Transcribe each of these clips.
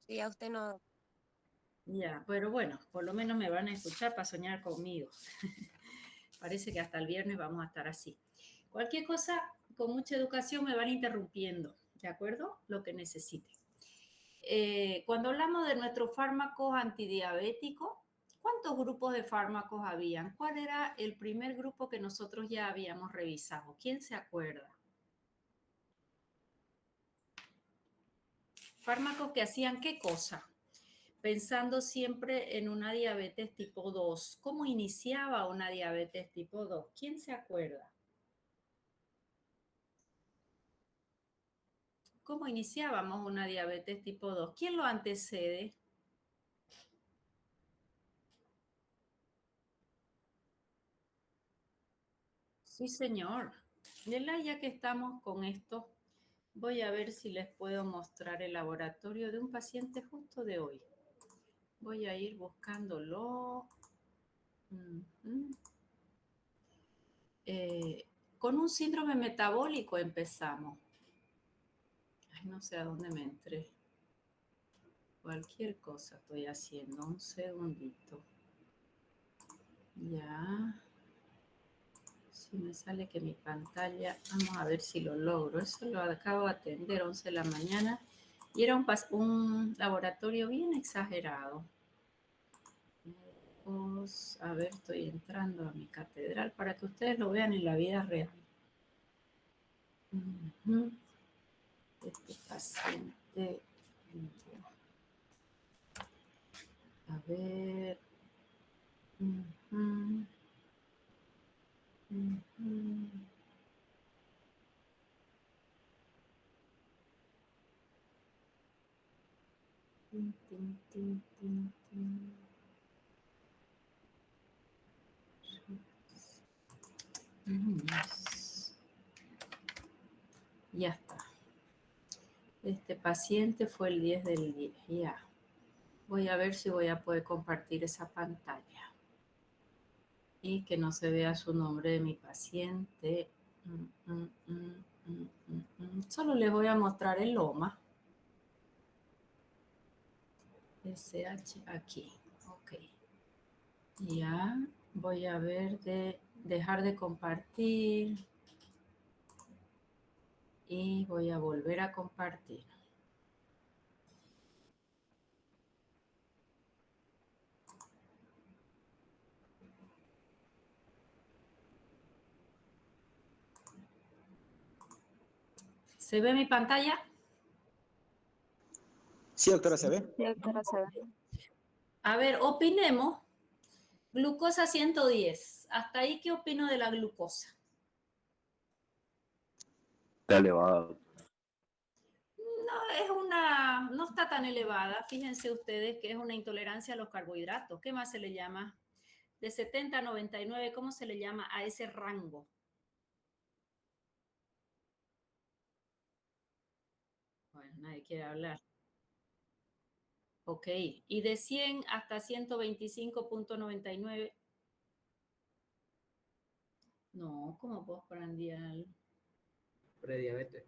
Sí, a usted no. Ya, pero bueno, por lo menos me van a escuchar para soñar conmigo. Parece que hasta el viernes vamos a estar así. Cualquier cosa, con mucha educación me van interrumpiendo, ¿de acuerdo? Lo que necesiten. Cuando hablamos de nuestros fármacos antidiabéticos, ¿cuántos grupos de fármacos habían? ¿Cuál era el primer grupo que nosotros ya habíamos revisado? ¿Quién se acuerda? Fármacos que hacían qué cosa, pensando siempre en una diabetes tipo 2. ¿Cómo iniciaba una diabetes tipo 2? ¿Quién se acuerda? ¿Cómo iniciábamos una diabetes tipo 2? ¿Quién lo antecede? Sí, señor. Ya que estamos con esto, voy a ver si les puedo mostrar el laboratorio de un paciente justo de hoy. Voy a ir buscándolo. Con un síndrome metabólico empezamos. Ay, no sé a dónde me entré. Cualquier cosa estoy haciendo. Un segundito. Ya. Si me sale que mi pantalla, vamos a ver si lo logro. Eso lo acabo de atender 11 de la mañana y era un laboratorio bien exagerado. A ver, estoy entrando a mi catedral para que ustedes lo vean en la vida real. Este paciente, a ver. Tin, tin, tin, tin, tin. Ya está. Este paciente fue el 10 del 10. Ya. Voy a ver si voy a poder compartir esa pantalla. Y que no se vea su nombre de mi paciente. Solo les voy a mostrar el loma. SH aquí. Ok. Ya. Voy a ver de dejar de compartir. Y voy a volver a compartir. ¿Se ve mi pantalla? Sí, doctora, ¿se ve? Sí, doctora, se ve. A ver, opinemos. Glucosa 110. ¿Hasta ahí qué opino de la glucosa? Está elevado. No está tan elevada. Fíjense ustedes que es una intolerancia a los carbohidratos. ¿Qué más se le llama? De 70 a 99, ¿cómo se le llama a ese rango? Bueno, nadie quiere hablar. Ok, y de 100 hasta 125.99. No, como postprandial. Prediabetes.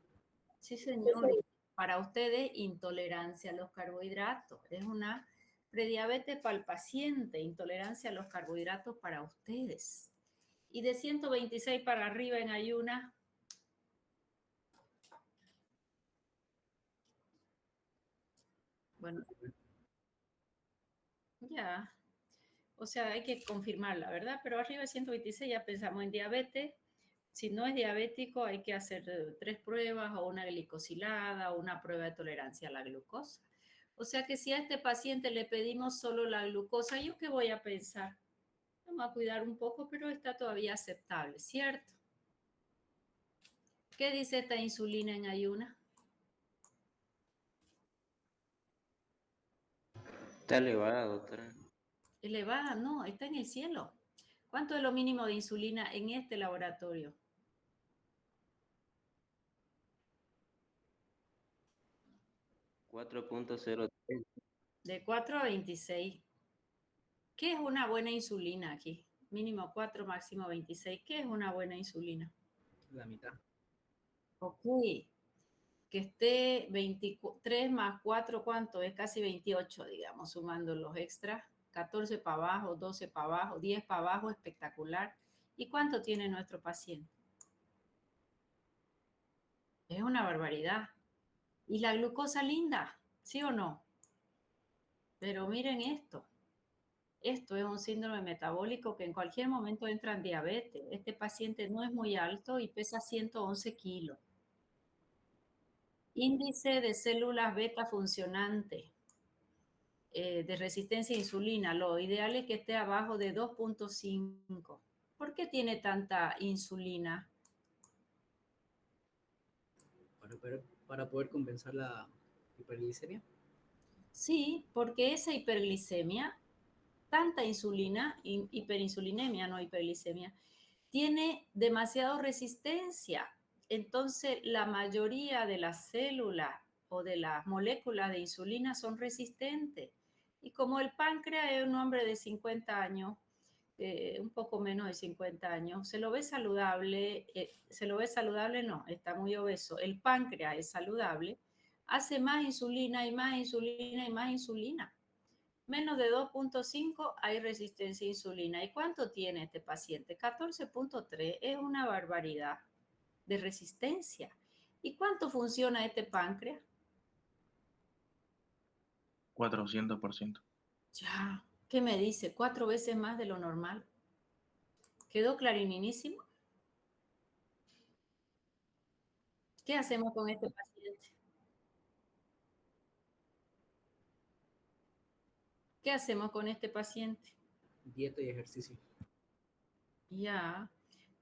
Sí, señor. Para ustedes, intolerancia a los carbohidratos. Es una prediabetes para el paciente, intolerancia a los carbohidratos para ustedes. Y de 126 para arriba en ayunas. Bueno, ya. O sea, hay que confirmarla, ¿verdad? Pero arriba de 126 ya pensamos en diabetes. Si no es diabético, hay que hacer 3 pruebas o una glicosilada o una prueba de tolerancia a la glucosa. O sea que si a este paciente le pedimos solo la glucosa, ¿yo qué voy a pensar? Vamos a cuidar un poco, pero está todavía aceptable, ¿cierto? ¿Qué dice esta insulina en ayuna? Está elevada, doctora. Elevada, no, está en el cielo. ¿Cuánto es lo mínimo de insulina en este laboratorio? 4.03. De 4 a 26. ¿Qué es una buena insulina aquí? Mínimo 4, máximo 26. ¿Qué es una buena insulina? La mitad. Ok. que esté 23 más 4, ¿cuánto? Es casi 28, digamos, sumando los extras. 14 para abajo, 12 para abajo, 10 para abajo, espectacular. ¿Y cuánto tiene nuestro paciente? Es una barbaridad. ¿Y la glucosa linda? ¿Sí o no? Pero miren esto. Esto es un síndrome metabólico que en cualquier momento entra en diabetes. Este paciente no es muy alto y pesa 111 kilos. Índice de células beta funcionante de resistencia a insulina. Lo ideal es que esté abajo de 2.5. ¿Por qué tiene tanta insulina? Para poder compensar la hiperglicemia. Sí, porque esa hiperglicemia, tanta insulina, hiperinsulinemia, no hiperglicemia, tiene demasiada resistencia. Entonces, la mayoría de las células o de las moléculas de insulina son resistentes. Y como el páncreas es un hombre de 50 años, un poco menos de 50 años, se lo ve saludable, no, está muy obeso. El páncreas es saludable, hace más insulina y más insulina y más insulina. Menos de 2.5 hay resistencia a insulina. ¿Y cuánto tiene este paciente? 14.3, es una barbaridad de resistencia. ¿Y cuánto funciona este páncreas? 400%. Ya, ¿qué me dice? 4 veces más de lo normal. ¿Quedó clarinísimo? ¿Qué hacemos con este paciente? ¿Qué hacemos con este paciente? Dieta y ejercicio. Ya,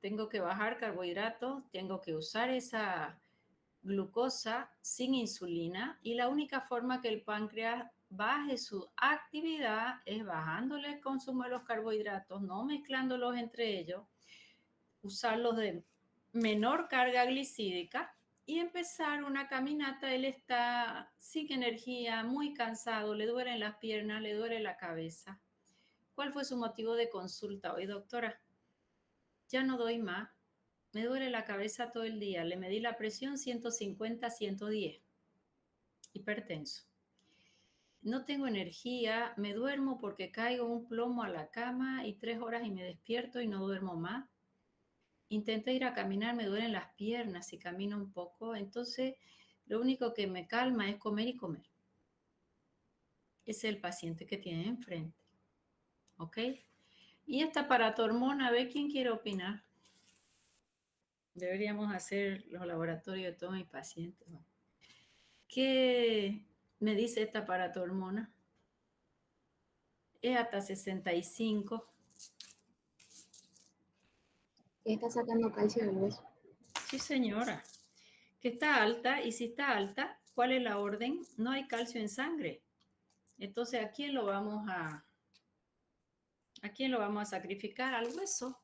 tengo que bajar carbohidratos, tengo que usar esa glucosa sin insulina y la única forma que el páncreas baje su actividad es bajándole el consumo de los carbohidratos, no mezclándolos entre ellos, usarlos de menor carga glicídica y empezar una caminata. Él está sin energía, muy cansado, le duelen las piernas, le duele la cabeza. ¿Cuál fue su motivo de consulta hoy, doctora? Ya no doy más. Me duele la cabeza todo el día. Le medí la presión 150-110. Hipertenso. No tengo energía, me duermo porque caigo un plomo a la cama y 3 horas y me despierto y no duermo más. Intenté ir a caminar, me duelen las piernas y camino un poco. Entonces, lo único que me calma es comer y comer. Ese es el paciente que tiene enfrente. ¿Ok? Y esta paratormona, a ver quién quiere opinar. Deberíamos hacer los laboratorios de todos mis pacientes, ¿no? ¿Qué me dice esta paratormona? Es hasta 65. Está sacando calcio del hueso. Sí, señora. Que está alta, y si está alta, ¿cuál es la orden? No hay calcio en sangre. Entonces, ¿a quién lo vamos a sacrificar? Al hueso.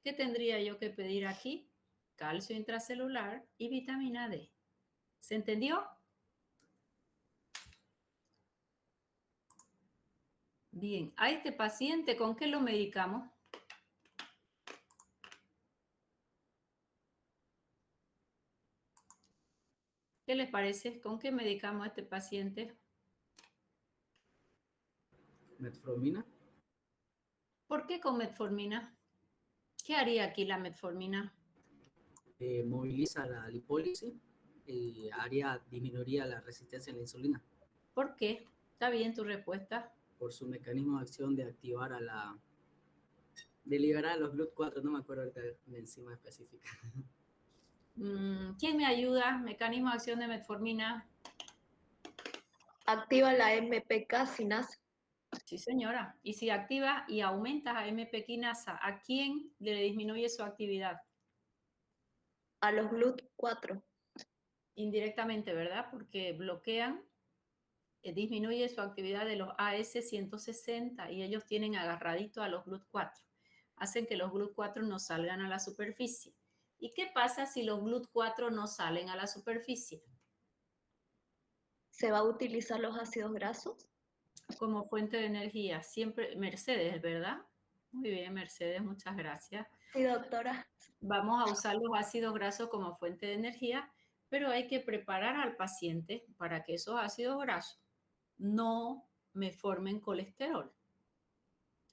¿Qué tendría yo que pedir aquí? Calcio intracelular y vitamina D. ¿Se entendió? Bien, a este paciente, ¿con qué lo medicamos? ¿Qué les parece? ¿Con qué medicamos a este paciente? Metformina. ¿Por qué con metformina? ¿Qué haría aquí la metformina? Moviliza la lipólisis y disminuiría la resistencia a la insulina. ¿Por qué? ¿Está bien tu respuesta? Por su mecanismo de acción de activar de liberar a los GLUT4, no me acuerdo ahorita la enzima específica. ¿Quién me ayuda? Mecanismo de acción de metformina. Activa la MPK sinasa. Sí, señora. Y si activas y aumentas a MP quinasa, ¿a quién le disminuye su actividad? A los GLUT4. Indirectamente, ¿verdad? Porque bloquean, disminuye su actividad de los AS160 y ellos tienen agarradito a los GLUT4. Hacen que los GLUT4 no salgan a la superficie. ¿Y qué pasa si los GLUT4 no salen a la superficie? ¿Se va a utilizar los ácidos grasos? Como fuente de energía. Siempre, Mercedes, ¿verdad? Muy bien, Mercedes, muchas gracias. Sí, doctora. Vamos a usar los ácidos grasos como fuente de energía, pero hay que preparar al paciente para que esos ácidos grasos no me formen colesterol.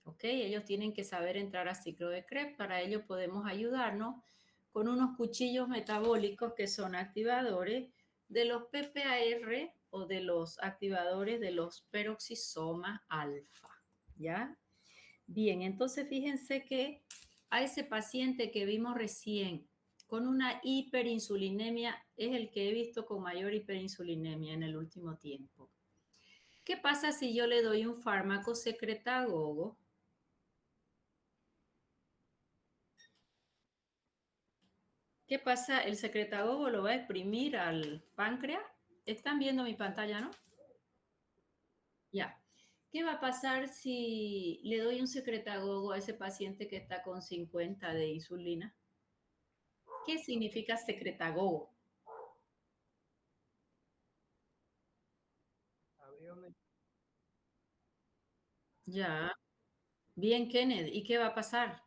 ¿Ok? Ellos tienen que saber entrar a ciclo de Krebs. Para ello podemos ayudarnos con unos cuchillos metabólicos que son activadores de los PPAR o de los activadores de los peroxisomas alfa. ¿Ya? Bien, entonces fíjense que a ese paciente que vimos recién con una hiperinsulinemia es el que he visto con mayor hiperinsulinemia en el último tiempo. ¿Qué pasa si yo le doy un fármaco secretagogo? ¿Qué pasa? El secretagogo lo va a exprimir al páncreas. Están viendo mi pantalla, ¿no? Ya. ¿Qué va a pasar si le doy un secretagogo a ese paciente que está con 50 de insulina? ¿Qué significa secretagogo? Ya. Bien, Kenneth. ¿Y qué va a pasar?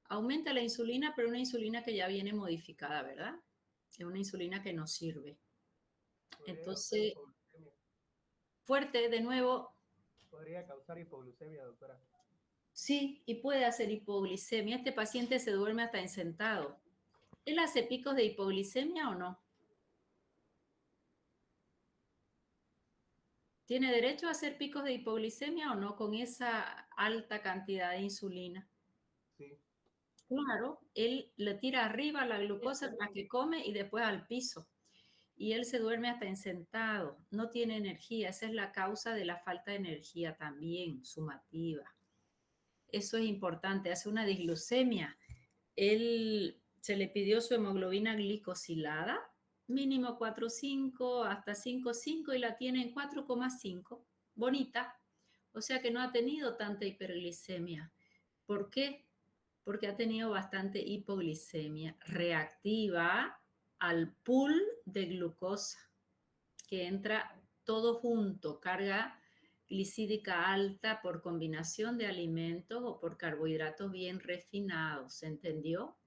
Aumenta la insulina, pero una insulina que ya viene modificada, ¿verdad? Es una insulina que no sirve. Entonces, fuerte, de nuevo. Podría causar hipoglucemia, doctora. Sí, y puede hacer hipoglicemia. Este paciente se duerme hasta en sentado. ¿Él hace picos de hipoglicemia o no? ¿Tiene derecho a hacer picos de hipoglicemia o no con esa alta cantidad de insulina? Sí. Claro, él le tira arriba la glucosa para que come y después al piso. Y él se duerme hasta en sentado, no tiene energía. Esa es la causa de la falta de energía también, sumativa. Eso es importante, hace una disglucemia. Él se le pidió su hemoglobina glicosilada, mínimo 4,5 hasta 5,5 y la tiene en 4,5. Bonita. O sea que no ha tenido tanta hiperglicemia. ¿Por qué? Porque ha tenido bastante hipoglicemia reactiva al pool de glucosa, que entra todo junto, carga glicídica alta por combinación de alimentos o por carbohidratos bien refinados, ¿se entendió?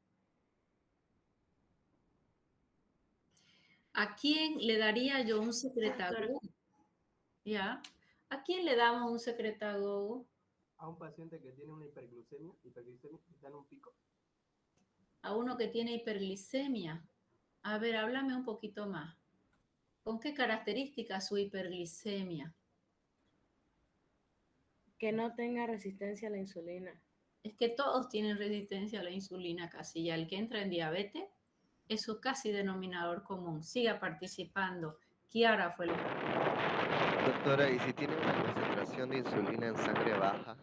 ¿A quién le daría yo un secretagogo? ¿Ya? ¿A quién le damos un secretagogo? A un paciente que tiene una hiperglucemia, está en un pico. A uno que tiene hiperglicemia. A ver, háblame un poquito más. ¿Con qué características su hiperglicemia? Que no tenga resistencia a la insulina. Es que todos tienen resistencia a la insulina casi. Ya el que entra en diabetes es su casi denominador común. Siga participando. Kiara fue la... Doctora, ¿y si tiene una concentración de insulina en sangre baja?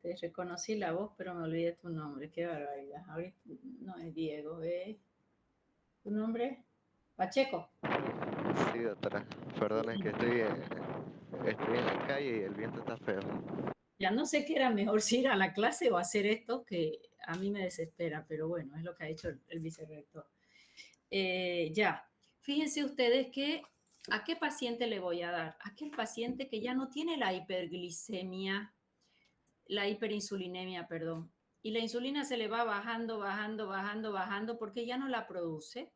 Te reconocí la voz, pero me olvidé tu nombre. Qué barbaridad. Ahorita no es Diego, ¿eh? ¿Tu nombre? Pacheco. Sí, doctora. Perdón, es que estoy en la calle y el viento está feo. Ya no sé qué era mejor, si ir a la clase o hacer esto, que a mí me desespera, pero bueno, es lo que ha hecho el vicerrector. Ya, fíjense ustedes que ¿a qué paciente le voy a dar? A aquel paciente que ya no tiene la hiperglicemia, la hiperinsulinemia, perdón, y la insulina se le va bajando, bajando, bajando, bajando porque ya no la produce.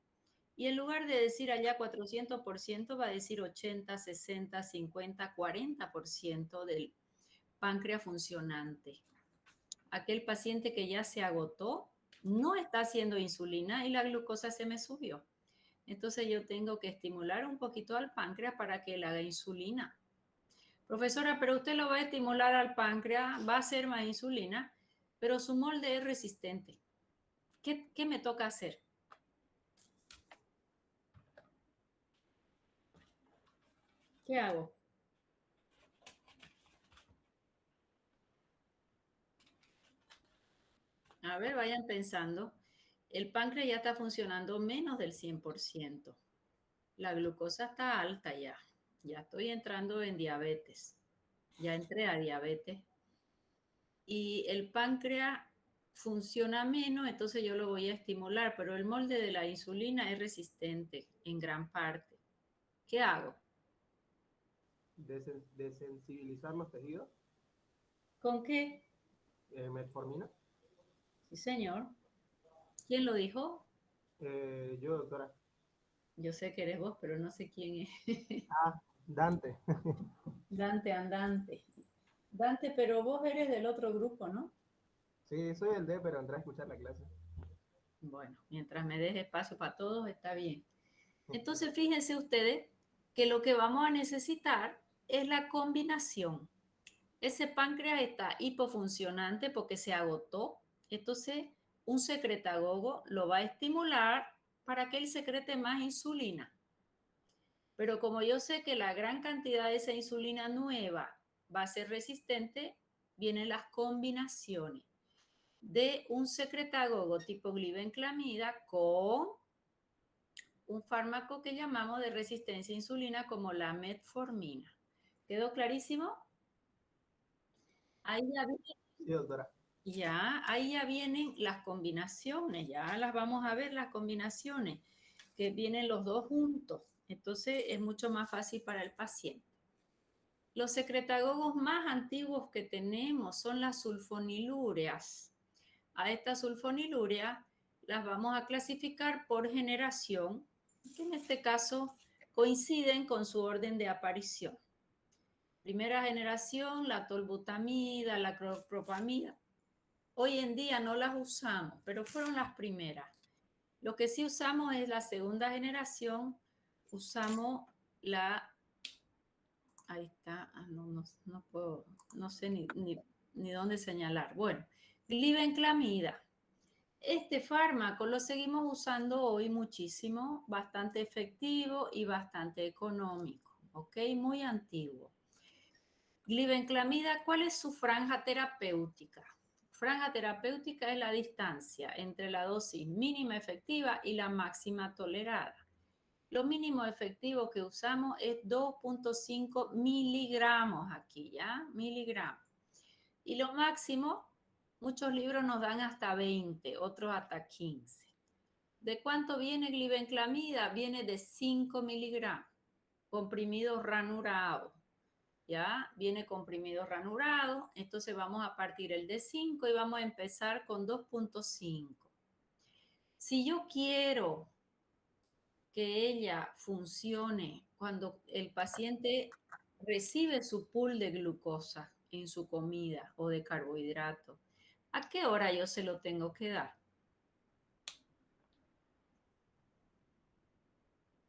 Y en lugar de decir allá 400%, va a decir 80, 60, 50, 40% del páncreas funcionante. Aquel paciente que ya se agotó, no está haciendo insulina y la glucosa se me subió. Entonces yo tengo que estimular un poquito al páncreas para que él haga insulina. Profesora, pero usted lo va a estimular al páncreas, va a hacer más insulina, pero su molde es resistente. ¿Qué me toca hacer? ¿Qué hago? A ver, vayan pensando. El páncreas ya está funcionando menos del 100%. La glucosa está alta ya. Ya estoy entrando en diabetes. Ya entré a diabetes. Y el páncreas funciona menos, entonces yo lo voy a estimular, pero el molde de la insulina es resistente en gran parte. ¿Qué hago? Desensibilizar los tejidos. ¿Con qué? Metformina. Sí, señor. ¿Quién lo dijo? Yo, doctora. Yo sé que eres vos, pero no sé quién es. Ah, Dante. Dante Andante. Dante, pero vos eres del otro grupo, ¿no? Sí, soy el D, pero entré a escuchar la clase. Bueno, mientras me des espacio para todos, está bien. Entonces, fíjense ustedes que lo que vamos a necesitar es la combinación. Ese páncreas está hipofuncionante porque se agotó. Entonces, un secretagogo lo va a estimular para que él secrete más insulina. Pero como yo sé que la gran cantidad de esa insulina nueva va a ser resistente, vienen las combinaciones de un secretagogo tipo glibenclamida con un fármaco que llamamos de resistencia a insulina como la metformina. ¿Quedó clarísimo? Ahí Sí, doctora. ahí ya vienen las combinaciones, ya las vamos a ver las combinaciones, que vienen los dos juntos. Entonces es mucho más fácil para el paciente. Los secretagogos más antiguos que tenemos son las sulfonilúreas. A estas sulfonilúreas las vamos a clasificar por generación, que en este caso coinciden con su orden de aparición. Primera generación, la tolbutamida, la clopropamida. Hoy en día no las usamos, pero fueron las primeras. Lo que sí usamos es la segunda generación, usamos la... Ahí está, no puedo, no sé ni dónde señalar. Bueno, glibenclamida. Este fármaco lo seguimos usando hoy muchísimo, bastante efectivo y bastante económico, ¿ok? Muy antiguo. Glibenclamida, ¿cuál es su franja terapéutica? Franja terapéutica es la distancia entre la dosis mínima efectiva y la máxima tolerada. Lo mínimo efectivo que usamos es 2.5 miligramos aquí, ¿ya? Miligramos. Y lo máximo, muchos libros nos dan hasta 20, otros hasta 15. ¿De cuánto viene glibenclamida? Viene de 5 miligramos, comprimido ranurado. ¿Ya? Viene comprimido ranurado, entonces vamos a partir el de 5 y vamos a empezar con 2.5. Si yo quiero que ella funcione cuando el paciente recibe su pool de glucosa en su comida o de carbohidratos, ¿a qué hora yo se lo tengo que dar?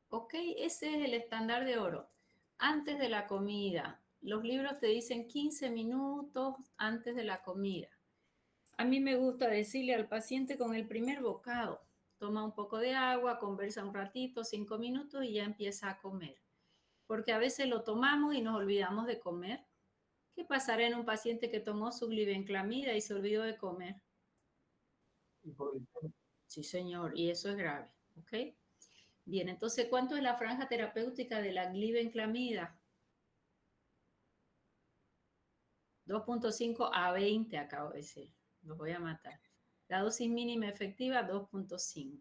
¿Ok? Ese es el estándar de oro. Antes de la comida. Los libros te dicen 15 minutos antes de la comida. A mí me gusta decirle al paciente con el primer bocado, toma un poco de agua, conversa un ratito, 5 minutos y ya empieza a comer. Porque a veces lo tomamos y nos olvidamos de comer. ¿Qué pasará en un paciente que tomó su glibenclamida y se olvidó de comer? Sí, señor, y eso es grave, ¿ok? Bien, entonces, ¿cuánto es la franja terapéutica de la glibenclamida? 2.5 a 20, acabo de decir. Los voy a matar. La dosis mínima efectiva, 2.5.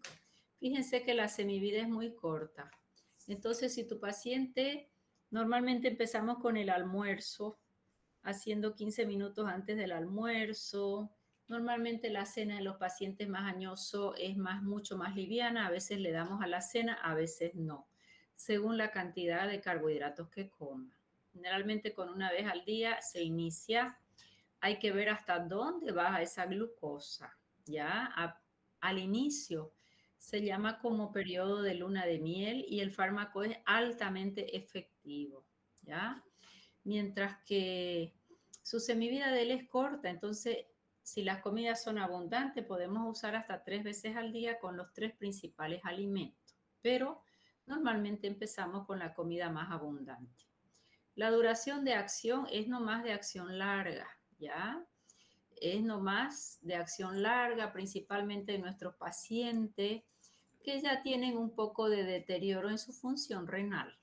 Fíjense que la semivida es muy corta. Entonces, si tu paciente, normalmente empezamos con el almuerzo, haciendo 15 minutos antes del almuerzo. Normalmente la cena de los pacientes más añosos es mucho más liviana. A veces le damos a la cena, a veces no, según la cantidad de carbohidratos que coma. Generalmente con una vez al día se inicia. Hay que ver hasta dónde baja esa glucosa. ¿Ya? Al inicio se llama como periodo de luna de miel y el fármaco es altamente efectivo. ¿Ya? Mientras que su semivida de él es corta, entonces si las comidas son abundantes podemos usar hasta 3 veces al día con los 3 principales alimentos, pero normalmente empezamos con la comida más abundante. La duración de acción es nomás de acción larga, ¿ya? Es nomás de acción larga, principalmente en nuestros pacientes que ya tienen un poco de deterioro en su función renal.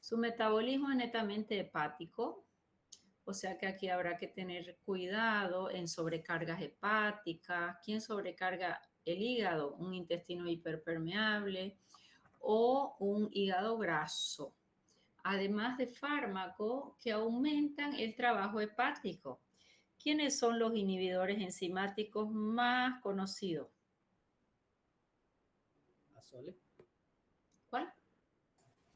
Su metabolismo es netamente hepático, o sea que aquí habrá que tener cuidado en sobrecargas hepáticas. ¿Quién sobrecarga el hígado? Un intestino hiperpermeable o un hígado graso. Además de fármacos que aumentan el trabajo hepático. ¿Quiénes son los inhibidores enzimáticos más conocidos? Azoles. ¿Cuál?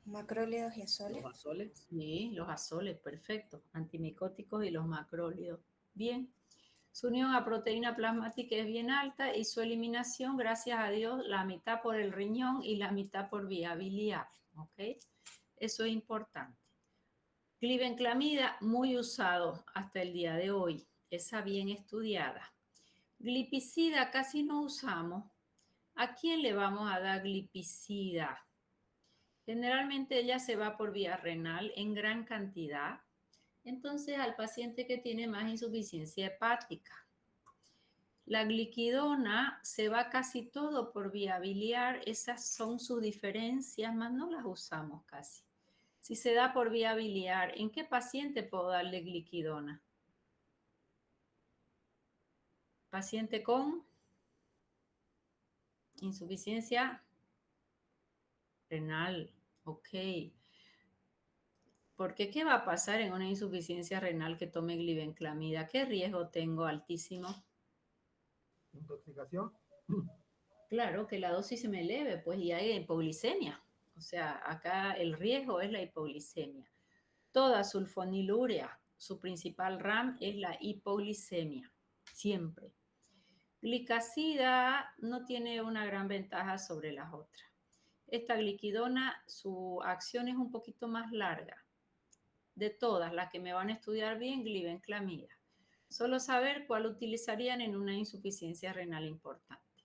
Macrólidos y azoles. Los azoles. Sí, los azoles, perfecto. Antimicóticos y los macrólidos. Bien. Su unión a proteína plasmática es bien alta y su eliminación, gracias a Dios, la mitad por el riñón y la mitad por vía biliar. ¿Ok? Eso es importante. Glibenclamida, muy usado hasta el día de hoy. Esa bien estudiada. Glipicida casi no usamos. ¿A quién le vamos a dar glipicida? Generalmente ella se va por vía renal en gran cantidad. Entonces al paciente que tiene más insuficiencia hepática. La gliquidona se va casi todo por vía biliar. Esas son sus diferencias, más no las usamos casi. Si se da por vía biliar, ¿en qué paciente puedo darle gliquidona? Paciente con insuficiencia renal. Ok. Porque ¿qué va a pasar en una insuficiencia renal que tome glibenclamida? ¿Qué riesgo tengo altísimo? Intoxicación. Claro, que la dosis se me eleve, pues, y hay hipoglicemia. O sea, acá el riesgo es la hipoglicemia. Toda sulfonilurea, su principal RAM es la hipoglicemia, siempre. Glicacida no tiene una gran ventaja sobre las otras. Esta gliquidona, su acción es un poquito más larga. De todas las que me van a estudiar bien, glibenclamida. Solo saber cuál utilizarían en una insuficiencia renal importante.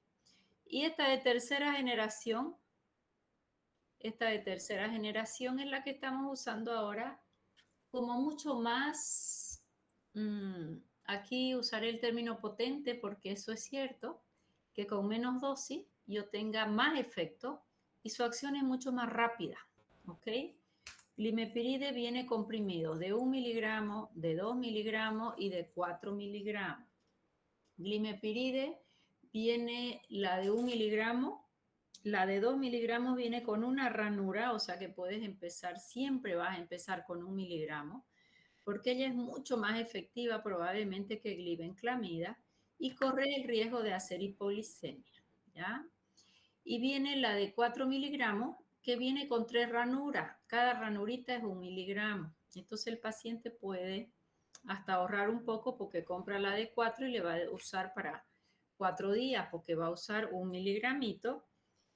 Y esta de tercera generación es la que estamos usando ahora como mucho más, aquí usaré el término potente porque eso es cierto, que con menos dosis yo tenga más efecto y su acción es mucho más rápida, ¿ok? Glimepiride viene comprimido de 1 miligramo, de 2 miligramos y de 4 miligramos. Glimepiride viene la de 1 miligramo, la de 2 miligramos viene con una ranura, o sea que puedes empezar, siempre vas a empezar con 1 miligramo, porque ella es mucho más efectiva probablemente que glibenclamida y corre el riesgo de hacer hipoglicemia, ¿ya? Y viene la de 4 miligramos, que viene con 3 ranuras. Cada ranurita es 1 miligramo. Entonces el paciente puede hasta ahorrar un poco porque compra la de 4 y le va a usar para 4 días porque va a usar 1 miligramito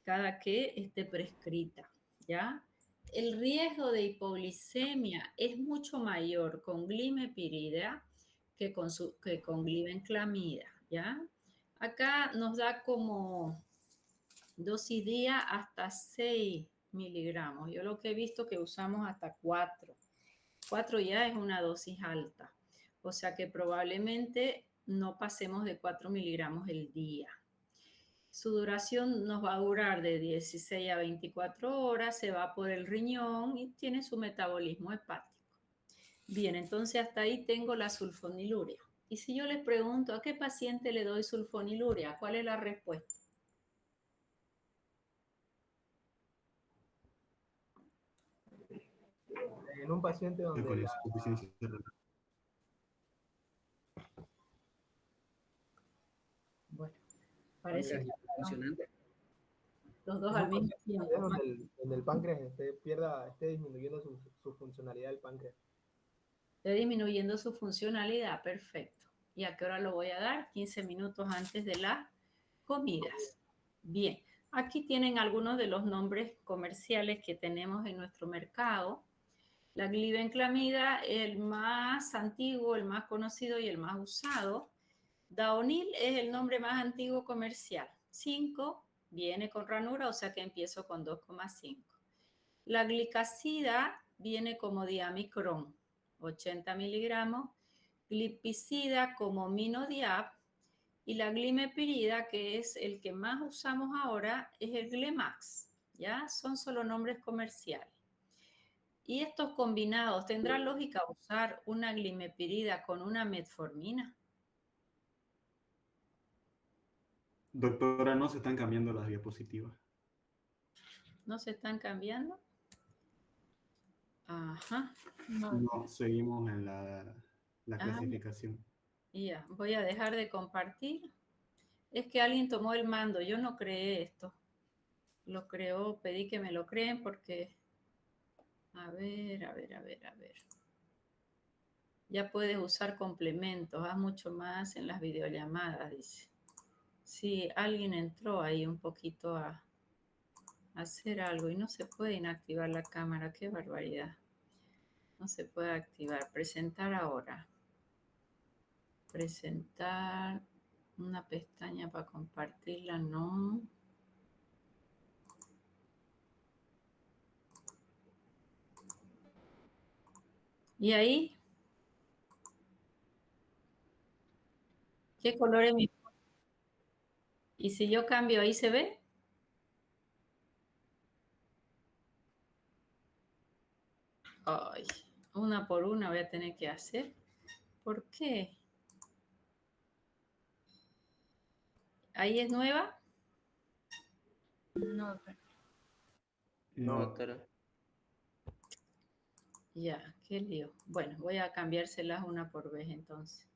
cada que esté prescrita, ¿ya? El riesgo de hipoglicemia es mucho mayor con glimepirida que con glibenclamida, ¿ya? Acá nos da como dosis día hasta 6 miligramos. Yo lo que he visto que usamos hasta 4. 4 ya es una dosis alta. O sea que probablemente no pasemos de 4 miligramos el día. Su duración nos va a durar de 16 a 24 horas, se va por el riñón y tiene su metabolismo hepático. Bien, entonces hasta ahí tengo la sulfonilurea. Y si yo les pregunto, ¿a qué paciente le doy sulfonilurea? ¿Cuál es la respuesta? En un paciente donde Con la... insuficiencia renal. Bueno, parece que Funcionante. los dos al mismo tiempo. Donde el páncreas esté disminuyendo su funcionalidad del páncreas. Está disminuyendo su funcionalidad, perfecto. ¿Y a qué hora lo voy a dar? 15 minutos antes de las comidas. Bien, aquí tienen algunos de los nombres comerciales que tenemos en nuestro mercado. La glibenclamida, el más antiguo, el más conocido y el más usado. Daonil es el nombre más antiguo comercial. 5 viene con ranura, o sea que empiezo con 2,5. La glicacida viene como diamicron, 80 miligramos. Glipicida como minodiap. Y la glimepirida, que es el que más usamos ahora, es el Glemax. ¿Ya? Son solo nombres comerciales. Y estos combinados, ¿tendrá lógica usar una glimepirida con una metformina? Doctora, no se están cambiando las diapositivas. ¿No se están cambiando? Ajá. No, seguimos en la clasificación. Ya, voy a dejar de compartir. Es que alguien tomó el mando, yo no creé esto. Lo creó, pedí que me lo creen porque... A ver. Ya puedes usar complementos, haz mucho más en las videollamadas, dice. Sí, alguien entró ahí un poquito a hacer algo y no se puede inactivar la cámara, qué barbaridad. No se puede activar. Presentar ahora. Presentar una pestaña para compartirla, no. ¿Y ahí? ¿Qué color es mi? ¿Y si yo cambio, ahí se ve? Ay, una por una voy a tener que hacer. ¿Por qué? ¿Ahí es nueva? No, No, Doctora. Ya, qué lío. Bueno, voy a cambiárselas una por vez entonces.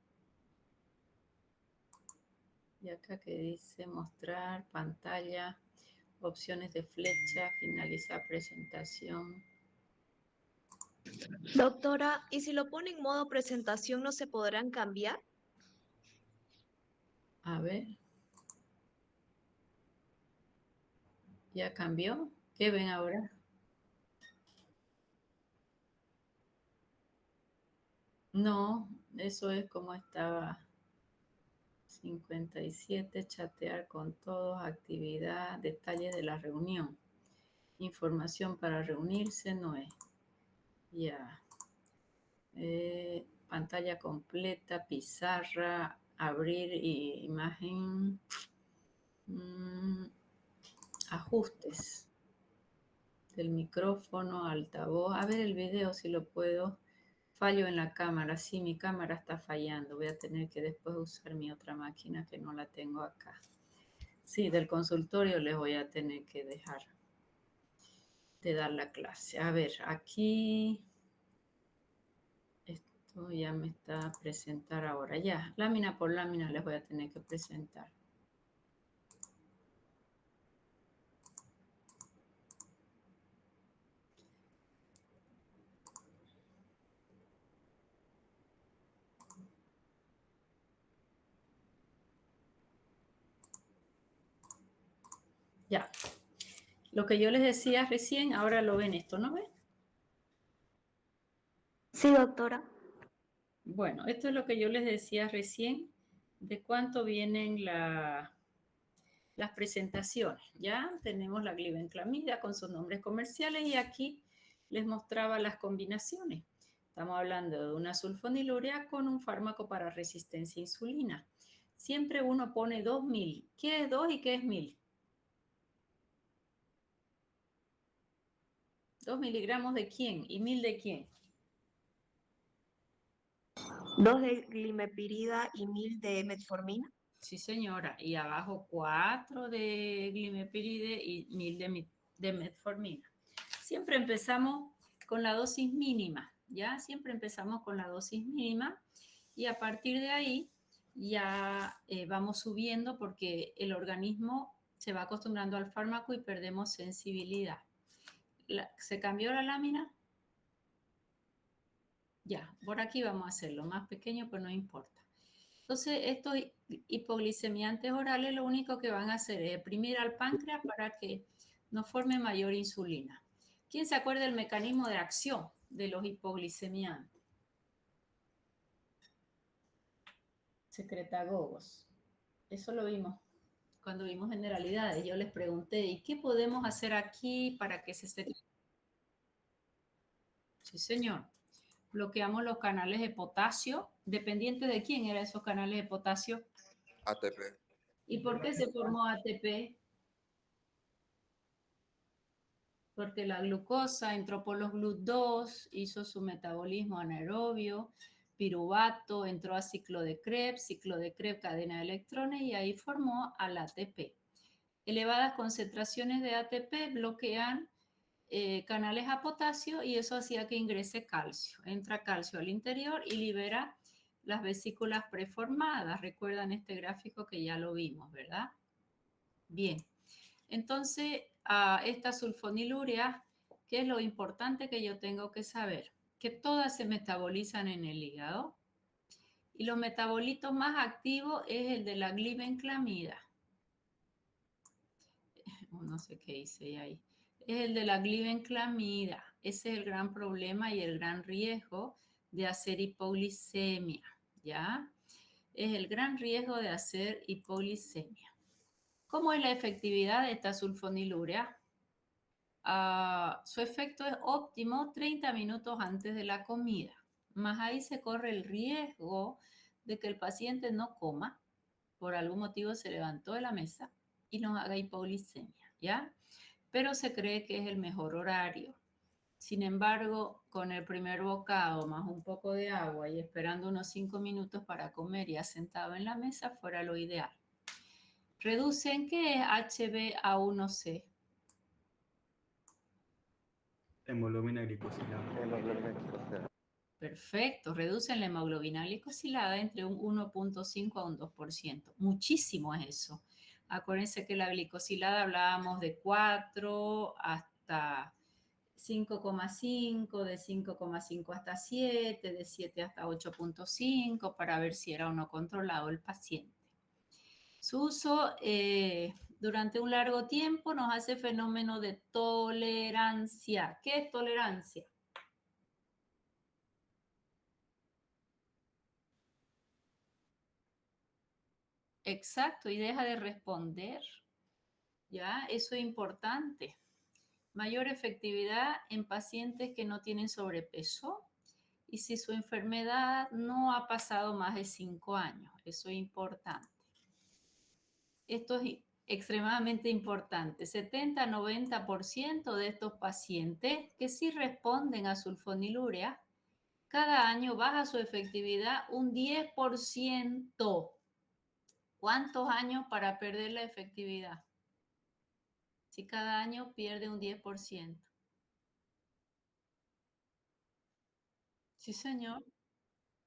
Y acá que dice mostrar pantalla, opciones de flecha, finalizar presentación. Doctora, ¿y si lo pone en modo presentación no se podrán cambiar? A ver. ¿Ya cambió? ¿Qué ven ahora? No, eso es como estaba. 57, chatear con todos, actividad, detalles de la reunión. Información para reunirse, no es. Ya. Pantalla completa, pizarra, abrir imagen. Ajustes del micrófono, altavoz. A ver el video si lo puedo. Fallo en la cámara. Sí, mi cámara está fallando. Voy a tener que después usar mi otra máquina que no la tengo acá. Sí, del consultorio les voy a tener que dejar de dar la clase. A ver, aquí... Esto ya me está a presentar ahora. Ya, lámina por lámina les voy a tener que presentar. Ya. Lo que yo les decía recién, ahora lo ven esto, ¿no ven? Sí, doctora. Bueno, esto es lo que yo les decía recién, de cuánto vienen las presentaciones. Ya tenemos la glibenclamida con sus nombres comerciales y aquí les mostraba las combinaciones. Estamos hablando de una sulfonilurea con un fármaco para resistencia a insulina. Siempre uno pone 2000. ¿Qué es 2 y qué es 1000? 2 miligramos de quién y 1000 de quién. 2 de glimepirida y 1000 de metformina. Sí, señora. Y abajo 4 de glimepiride y 1000 de metformina. Siempre empezamos con la dosis mínima, ¿ya? Siempre empezamos con la dosis mínima y a partir de ahí ya vamos subiendo porque el organismo se va acostumbrando al fármaco y perdemos sensibilidad. ¿Se cambió la lámina? Ya, por aquí vamos a hacerlo más pequeño, pero no importa. Entonces, estos hipoglicemiantes orales lo único que van a hacer es deprimir al páncreas para que no forme mayor insulina. ¿Quién se acuerda del mecanismo de acción de los hipoglicemiantes? Secretagogos. Eso lo vimos cuando vimos generalidades. Yo les pregunté, ¿y qué podemos hacer aquí para que se secrete? Sí, señor. Bloqueamos los canales de potasio. ¿Dependiente de quién eran esos canales de potasio? ATP. ¿Y por qué se formó ATP? Porque la glucosa entró por los GLUT2, hizo su metabolismo anaerobio, piruvato, entró a ciclo de Krebs, cadena de electrones y ahí formó al ATP. Elevadas concentraciones de ATP bloquean canales a potasio y eso hacía que ingrese calcio. Entra calcio al interior y libera las vesículas preformadas. Recuerdan este gráfico que ya lo vimos, ¿verdad? Bien, entonces estas sulfonilúreas, ¿qué es lo importante que yo tengo que saber? Que todas se metabolizan en el hígado y los metabolitos más activos es el de la glibenclamida. No sé qué hice ahí. Es el de la glibenclamida. Ese es el gran problema y el gran riesgo de hacer hipoglicemia, ¿ya? Es el gran riesgo de hacer hipoglicemia. ¿Cómo es la efectividad de esta sulfonilúrea? Su efecto es óptimo 30 minutos antes de la comida. Más ahí se corre el riesgo de que el paciente no coma, por algún motivo se levantó de la mesa y nos haga hipoglicemia, ¿ya? Pero se cree que es el mejor horario. Sin embargo, con el primer bocado más un poco de agua y esperando unos 5 minutos para comer ya sentado en la mesa fuera lo ideal. Reducen, ¿qué es HbA1c? Hemoglobina glicosilada. Perfecto, reducen la hemoglobina glicosilada entre un 1.5 a un 2%. Muchísimo es eso. Acuérdense que la glicosilada hablábamos de 4 hasta 5,5, de 5,5 hasta 7, de 7 hasta 8.5, para ver si era o no controlado el paciente. Su uso durante un largo tiempo nos hace fenómeno de tolerancia. ¿Qué es tolerancia? Exacto, y deja de responder. ¿Ya? Eso es importante. Mayor efectividad en pacientes que no tienen sobrepeso y si su enfermedad no ha pasado más de 5 años. Eso es importante. Esto es extremadamente importante. 70-90% de estos pacientes que sí responden a sulfonilúrea, cada año baja su efectividad un 10%. ¿Cuántos años para perder la efectividad? Si cada año pierde un 10%. Sí, señor.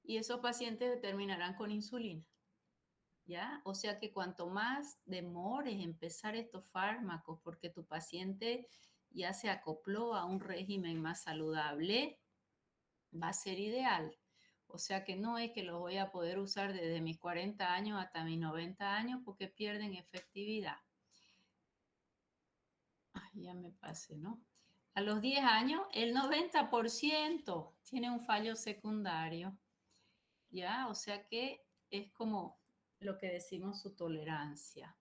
Y esos pacientes terminarán con insulina. ¿Ya? O sea que cuanto más demores empezar estos fármacos porque tu paciente ya se acopló a un régimen más saludable, va a ser ideal. O sea que no es que los voy a poder usar desde mis 40 años hasta mis 90 años porque pierden efectividad. Ay, ya me pasé, ¿no? A los 10 años, el 90% tiene un fallo secundario. ¿Ya? O sea que es como lo que decimos su tolerancia.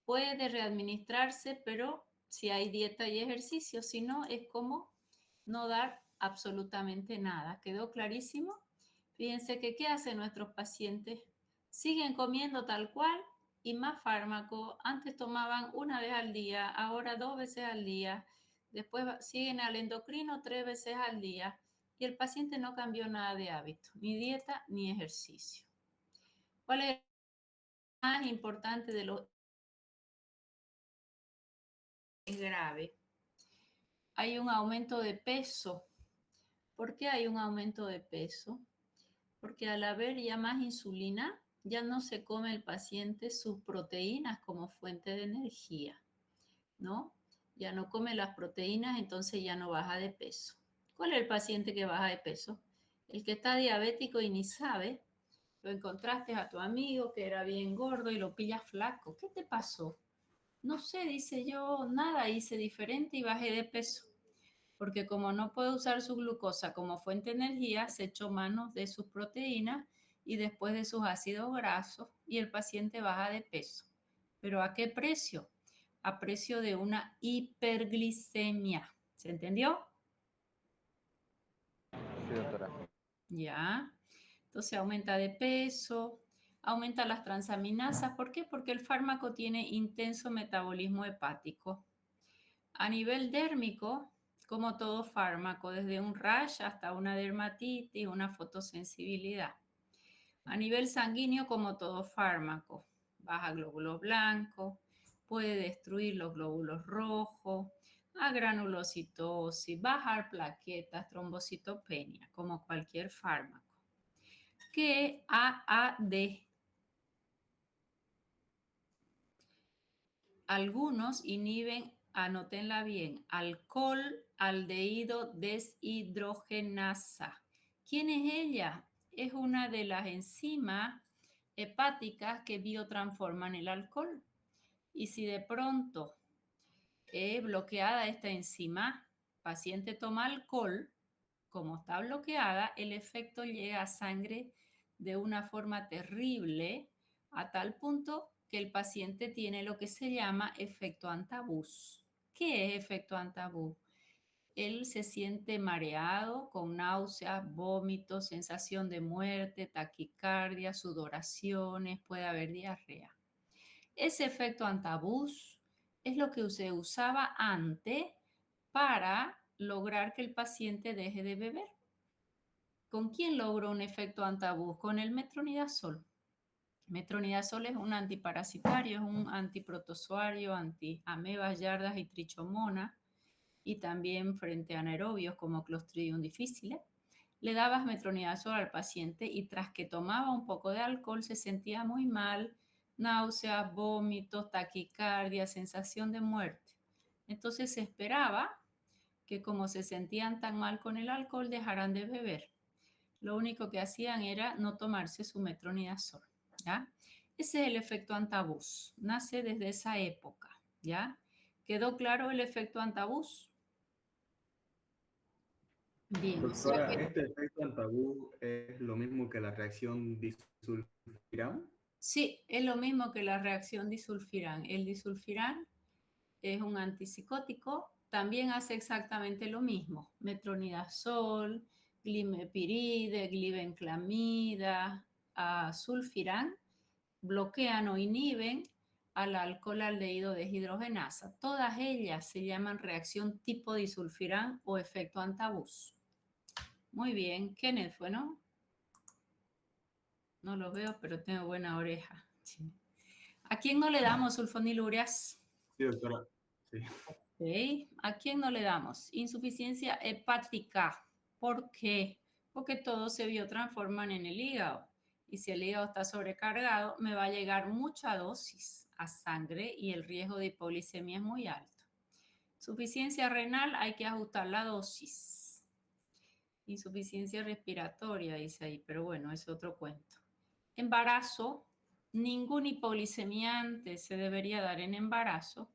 Puede readministrarse, pero si hay dieta y ejercicio, si no, es como no dar absolutamente nada. ¿Quedó clarísimo? Fíjense que ¿qué hacen nuestros pacientes? Siguen comiendo tal cual y más fármaco. Antes tomaban una vez al día, ahora 2 veces al día. Después siguen al endocrino 3 veces al día. Y el paciente no cambió nada de hábito, ni dieta ni ejercicio. ¿Cuál es el más importante de lo grave? Hay un aumento de peso. ¿Por qué hay un aumento de peso? Porque al haber ya más insulina, ya no se come el paciente sus proteínas como fuente de energía, ¿no? Ya no come las proteínas, entonces ya no baja de peso. ¿Cuál es el paciente que baja de peso? El que está diabético y ni sabe. Lo encontraste a tu amigo que era bien gordo y lo pillas flaco. ¿Qué te pasó? No sé, dice yo, nada, hice diferente y bajé de peso. Porque como no puede usar su glucosa como fuente de energía, se echó mano de sus proteínas y después de sus ácidos grasos y el paciente baja de peso. ¿Pero a qué precio? A precio de una hiperglicemia. ¿Se entendió? Sí, doctora. Ya. Entonces aumenta de peso, aumenta las transaminasas. ¿Por qué? Porque el fármaco tiene intenso metabolismo hepático. A nivel dérmico, como todo fármaco, desde un rash hasta una dermatitis, una fotosensibilidad. A nivel sanguíneo, como todo fármaco, baja glóbulos blancos, puede destruir los glóbulos rojos, a granulocitosis, bajar plaquetas, trombocitopenia, como cualquier fármaco. que AAD. Algunos inhiben, anótenla bien, alcohol aldehído deshidrogenasa. ¿Quién es ella? Es una de las enzimas hepáticas que biotransforman el alcohol. Y si de pronto es bloqueada esta enzima, paciente toma alcohol, como está bloqueada, el efecto llega a sangre de una forma terrible, a tal punto que el paciente tiene lo que se llama efecto antabús. ¿Qué es efecto antabús? Él se siente mareado, con náuseas, vómitos, sensación de muerte, taquicardia, sudoraciones, puede haber diarrea. Ese efecto antabús es lo que se usaba antes para lograr que el paciente deje de beber. ¿Con quién logró un efecto antabús? Con el metronidazol. Metronidazol es un antiparasitario, es un antiprotozoario, antiamebas, yardas y trichomonas, y también frente a anaerobios como Clostridium difficile. Le dabas metronidazol al paciente y tras que tomaba un poco de alcohol se sentía muy mal, náuseas, vómitos, taquicardia, sensación de muerte. Entonces se esperaba que como se sentían tan mal con el alcohol dejaran de beber. Lo único que hacían era no tomarse su metronidazol, ¿ya? Ese es el efecto antabús, nace desde esa época, ¿ya? ¿Quedó claro el efecto antabús? Bien, o sea Doctora, que ¿este efecto antabú es lo mismo que la reacción disulfiram? sí, es lo mismo que la reacción disulfiram. El disulfiram es un antipsicótico, también hace exactamente lo mismo. Metronidazol, glimepiride, glibenclamida, sulfiram, bloquean o inhiben al alcohol aldehído deshidrogenasa. Todas ellas se llaman reacción tipo disulfiram o efecto antabús. Muy bien, Kenneth fue, ¿no? No lo veo, pero tengo buena oreja. Sí. ¿A quién no le damos sulfonilurias? Sí, doctora. Sí. Okay. ¿A quién no le damos? Insuficiencia hepática. ¿Por qué? Porque todos se biotransforman en el hígado. Y si el hígado está sobrecargado, me va a llegar mucha dosis a sangre y el riesgo de hipoglicemia es muy alto. Insuficiencia renal, hay que ajustar la dosis. Insuficiencia respiratoria, dice ahí, pero bueno, es otro cuento. Embarazo, ningún hipoglicemiante se debería dar en embarazo.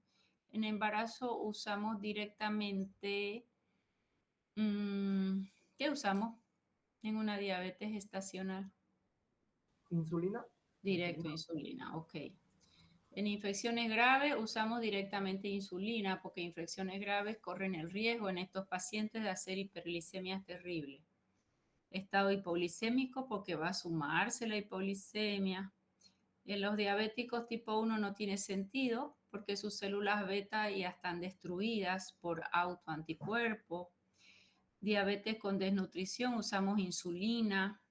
En embarazo usamos directamente, ¿qué usamos en una diabetes gestacional? ¿Insulina? Directo, insulina, ok. En infecciones graves usamos directamente insulina porque infecciones graves corren el riesgo en estos pacientes de hacer hiperglicemias terribles. Estado hipoglicémico porque va a sumarse la hipoglicemia. En los diabéticos tipo 1 no tiene sentido porque sus células beta ya están destruidas por autoanticuerpos. Diabetes con desnutrición usamos insulina.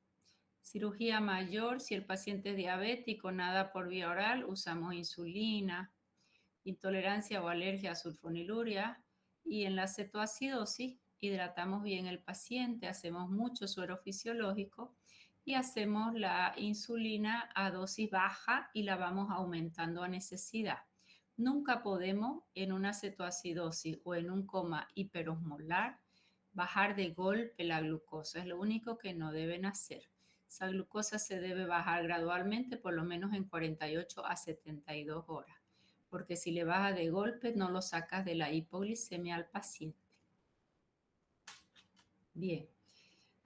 Cirugía mayor, si el paciente es diabético, nada por vía oral, usamos insulina. Intolerancia o alergia a sulfoniluria. Y en la cetoacidosis, hidratamos bien el paciente, hacemos mucho suero fisiológico y hacemos la insulina a dosis baja y la vamos aumentando a necesidad. Nunca podemos en una cetoacidosis o en un coma hiperosmolar bajar de golpe la glucosa, es lo único que no deben hacer. Esa glucosa se debe bajar gradualmente, por lo menos en 48 a 72 horas, porque si le baja de golpe no lo sacas de la hipoglicemia al paciente. Bien,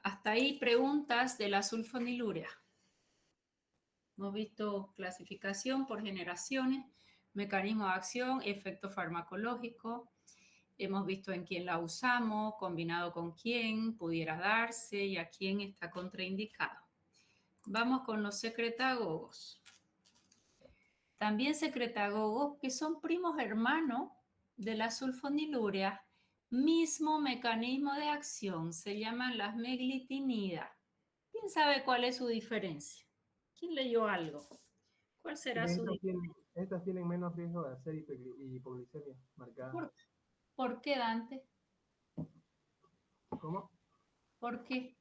hasta ahí preguntas de la sulfonilurea. Hemos visto clasificación por generaciones, mecanismo de acción, efecto farmacológico. Hemos visto en quién la usamos, combinado con quién pudiera darse y a quién está contraindicado. Vamos con los secretagogos. También secretagogos que son primos hermanos de la sulfonilurea, mismo mecanismo de acción, se llaman las meglitinidas. ¿Quién sabe cuál es su diferencia? ¿Quién leyó algo? ¿Cuál será su diferencia? Estas tienen menos riesgo de hacer hipoglicemia marcada. ¿Por qué, Dante? ¿Cómo? ¿Por qué?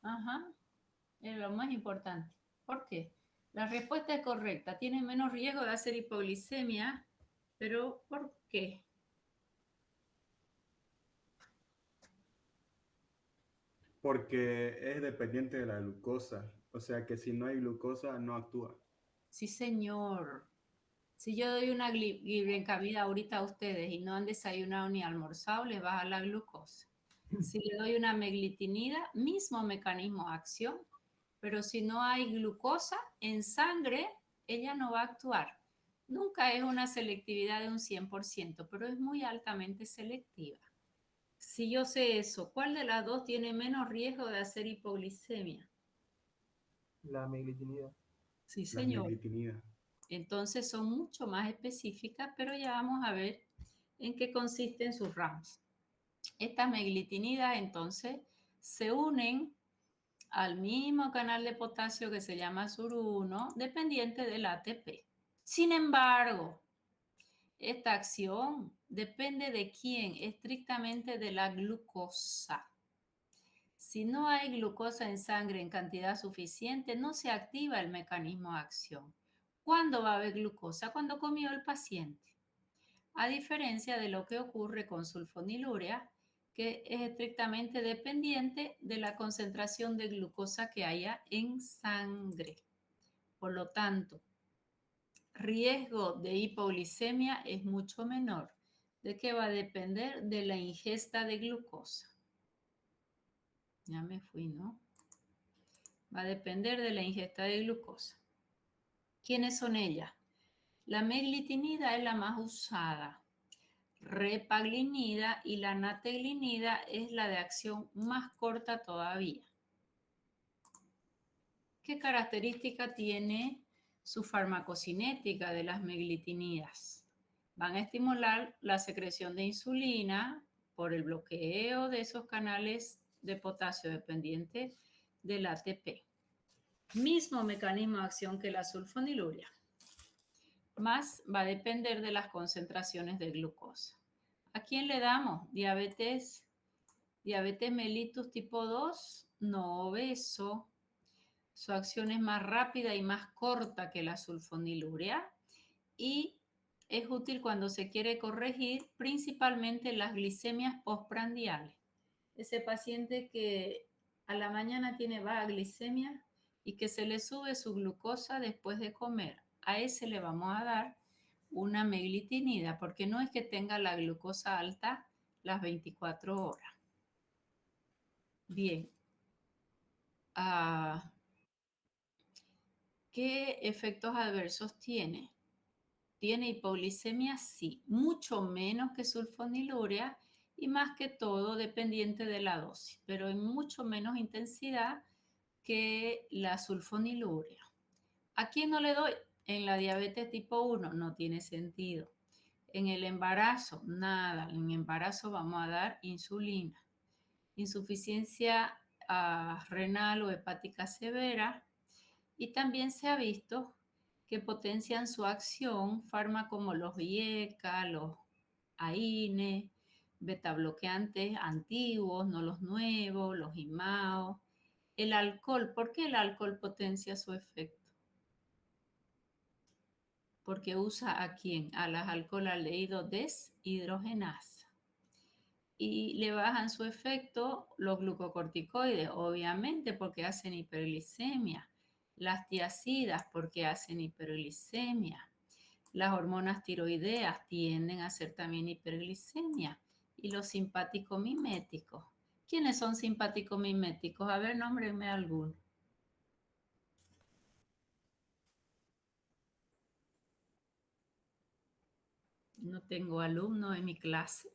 Ajá, es lo más importante. ¿Por qué? La respuesta es correcta. Tiene menos riesgo de hacer hipoglicemia, pero ¿por qué? Porque es dependiente de la glucosa. O sea que si no hay glucosa, no actúa. Sí, señor. Si yo doy una glibenclamida ahorita a ustedes y no han desayunado ni almorzado, les baja la glucosa. Si le doy una meglitinida, mismo mecanismo de acción, pero si no hay glucosa en sangre, ella no va a actuar. Nunca es una selectividad de un 100%, pero es muy altamente selectiva. Si yo sé eso, ¿cuál de las dos tiene menos riesgo de hacer hipoglicemia? La meglitinida. Sí, La señor. meglitinida. Entonces son mucho más específicas, pero ya vamos a ver en qué consisten sus ramos. Estas meglitinidas entonces se unen al mismo canal de potasio que se llama SUR1, dependiente del ATP. Sin embargo, esta acción depende de quién, estrictamente de la glucosa. Si no hay glucosa en sangre en cantidad suficiente, no se activa el mecanismo de acción. ¿Cuándo va a haber glucosa? Cuando comió el paciente. A diferencia de lo que ocurre con sulfonilurea, que es estrictamente dependiente de la concentración de glucosa que haya en sangre. Por lo tanto, riesgo de hipoglicemia es mucho menor. ¿De qué va a depender? De la ingesta de glucosa. Ya me fui, ¿no? Va a depender de la ingesta de glucosa. ¿Quiénes son ellas? La meglitinida es la más usada. Repaglinida y la nateglinida es la de acción más corta todavía. ¿Qué característica tiene su farmacocinética de las meglitinidas? Van a estimular la secreción de insulina por el bloqueo de esos canales de potasio dependientes del ATP. Mismo mecanismo de acción que la sulfonilurea. Más va a depender de las concentraciones de glucosa. ¿A quién le damos? Diabetes mellitus tipo 2, no obeso. Su acción es más rápida y más corta que la sulfonilurea y es útil cuando se quiere corregir principalmente las glicemias postprandiales. Ese paciente que a la mañana tiene baja glicemia y que se le sube su glucosa después de comer, a ese le vamos a dar una meglitinida, porque no es que tenga la glucosa alta las 24 horas. Bien. ¿Qué efectos adversos tiene? ¿Tiene hipoglicemia? Sí, mucho menos que sulfonilurea y más que todo dependiente de la dosis, pero en mucho menos intensidad que la sulfonilurea. ¿A quién no le doy? En la diabetes tipo 1 no tiene sentido. En el embarazo, nada. En embarazo vamos a dar insulina. Insuficiencia renal o hepática severa. Y también se ha visto que potencian su acción fármacos como los IECA, los AINE, betabloqueantes antiguos, no los nuevos, los IMAO. El alcohol, ¿por qué el alcohol potencia su efecto? Porque usa ¿a quién? A las alcoholaldehído deshidrogenasa. Y le bajan su efecto los glucocorticoides, obviamente, porque hacen hiperglicemia. Las tiacidas, porque hacen hiperglicemia. Las hormonas tiroideas tienden a hacer también hiperglicemia. Y los simpático-miméticos. ¿Quiénes son simpático-miméticos? A ver, nómbrenme alguno. No tengo alumnos en mi clase.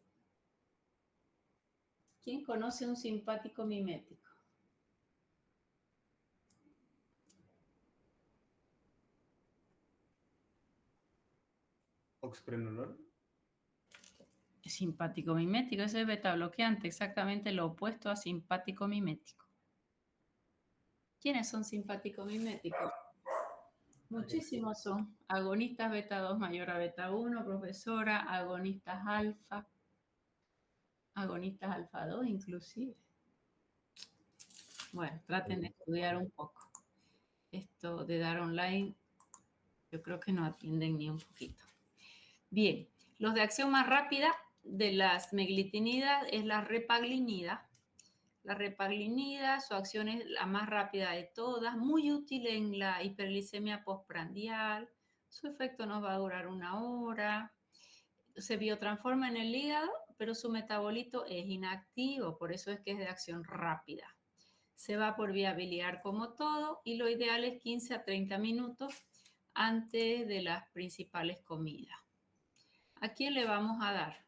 ¿Quién conoce un simpático mimético? Oxprenolol. Simpático mimético, ese es beta bloqueante, exactamente lo opuesto a simpático mimético. ¿Quiénes son simpático miméticos? Muchísimos son. Agonistas beta 2 mayor a beta 1, profesora, agonistas alfa 2 inclusive. Bueno, traten de estudiar un poco. Esto de dar online, yo creo que no atienden ni un poquito. Bien, los de acción más rápida de las meglitinidas es la repaglinida. La repaglinida, su acción es la más rápida de todas, muy útil en la hiperglicemia postprandial. Su efecto nos va a durar 1 hora. Se biotransforma en el hígado, pero su metabolito es inactivo, por eso es que es de acción rápida. Se va por vía biliar como todo y lo ideal es 15 a 30 minutos antes de las principales comidas. ¿A quién le vamos a dar?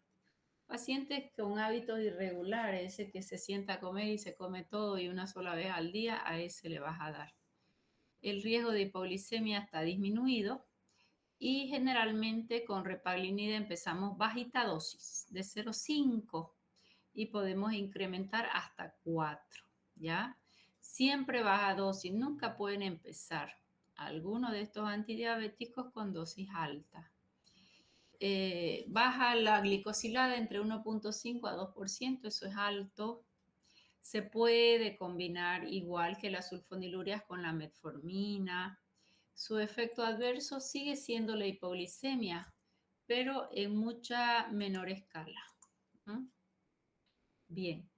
Pacientes con hábitos irregulares, ese que se sienta a comer y se come todo y una sola vez al día, a ese le vas a dar. El riesgo de hipoglicemia está disminuido y generalmente con repaglinida empezamos bajita dosis, de 0,5 y podemos incrementar hasta 4, ¿ya? Siempre baja dosis, nunca pueden empezar alguno de estos antidiabéticos con dosis alta. Baja la glicosilada entre 1.5 a 2%, eso es alto. Se puede combinar igual que las sulfonilurias con la metformina. Su efecto adverso sigue siendo la hipoglicemia, pero en mucha menor escala. ¿Mm? Bien,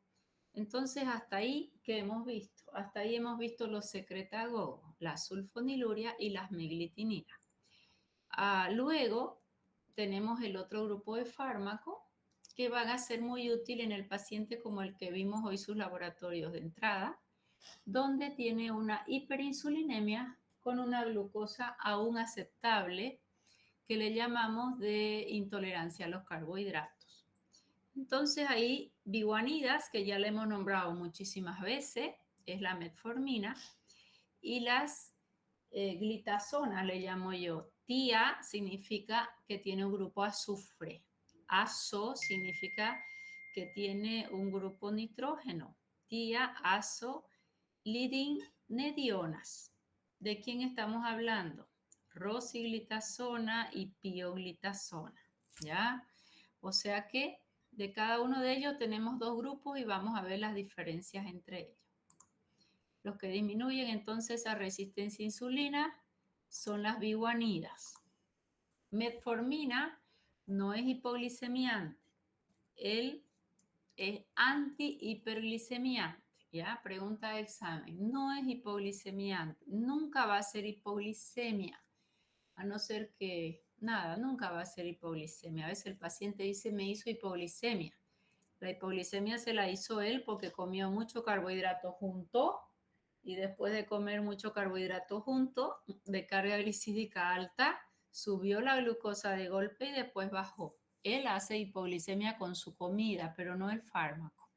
entonces hasta ahí, ¿qué hemos visto? Hasta ahí hemos visto los secretagogos, la sulfoniluria y las meglitinidas. Luego tenemos el otro grupo de fármacos que van a ser muy útiles en el paciente como el que vimos hoy sus laboratorios de entrada, donde tiene una hiperinsulinemia con una glucosa aún aceptable que le llamamos de intolerancia a los carbohidratos. Entonces ahí biguanidas, que ya le hemos nombrado muchísimas veces, es la metformina, y las glitazonas le llamo yo. Tía significa que tiene un grupo azufre. Azo significa que tiene un grupo nitrógeno. Tía, azo, lidinedionas. ¿De quién estamos hablando? Rosiglitazona y pioglitazona, ¿ya? O sea que de cada uno de ellos tenemos 2 grupos y vamos a ver las diferencias entre ellos. Los que disminuyen entonces la resistencia a insulina son las biguanidas. Metformina no es hipoglicemiante, él es antihiperglicemiante, ¿ya? Pregunta de examen, no es hipoglicemiante, nunca va a ser hipoglicemia, a no ser que, nada, nunca va a ser hipoglicemia. A veces el paciente dice, me hizo hipoglicemia. La hipoglicemia se la hizo él porque comió mucho carbohidrato junto y después de comer mucho carbohidrato junto, de carga glicídica alta, subió la glucosa de golpe y después bajó. Él hace hipoglicemia con su comida, pero no el fármaco.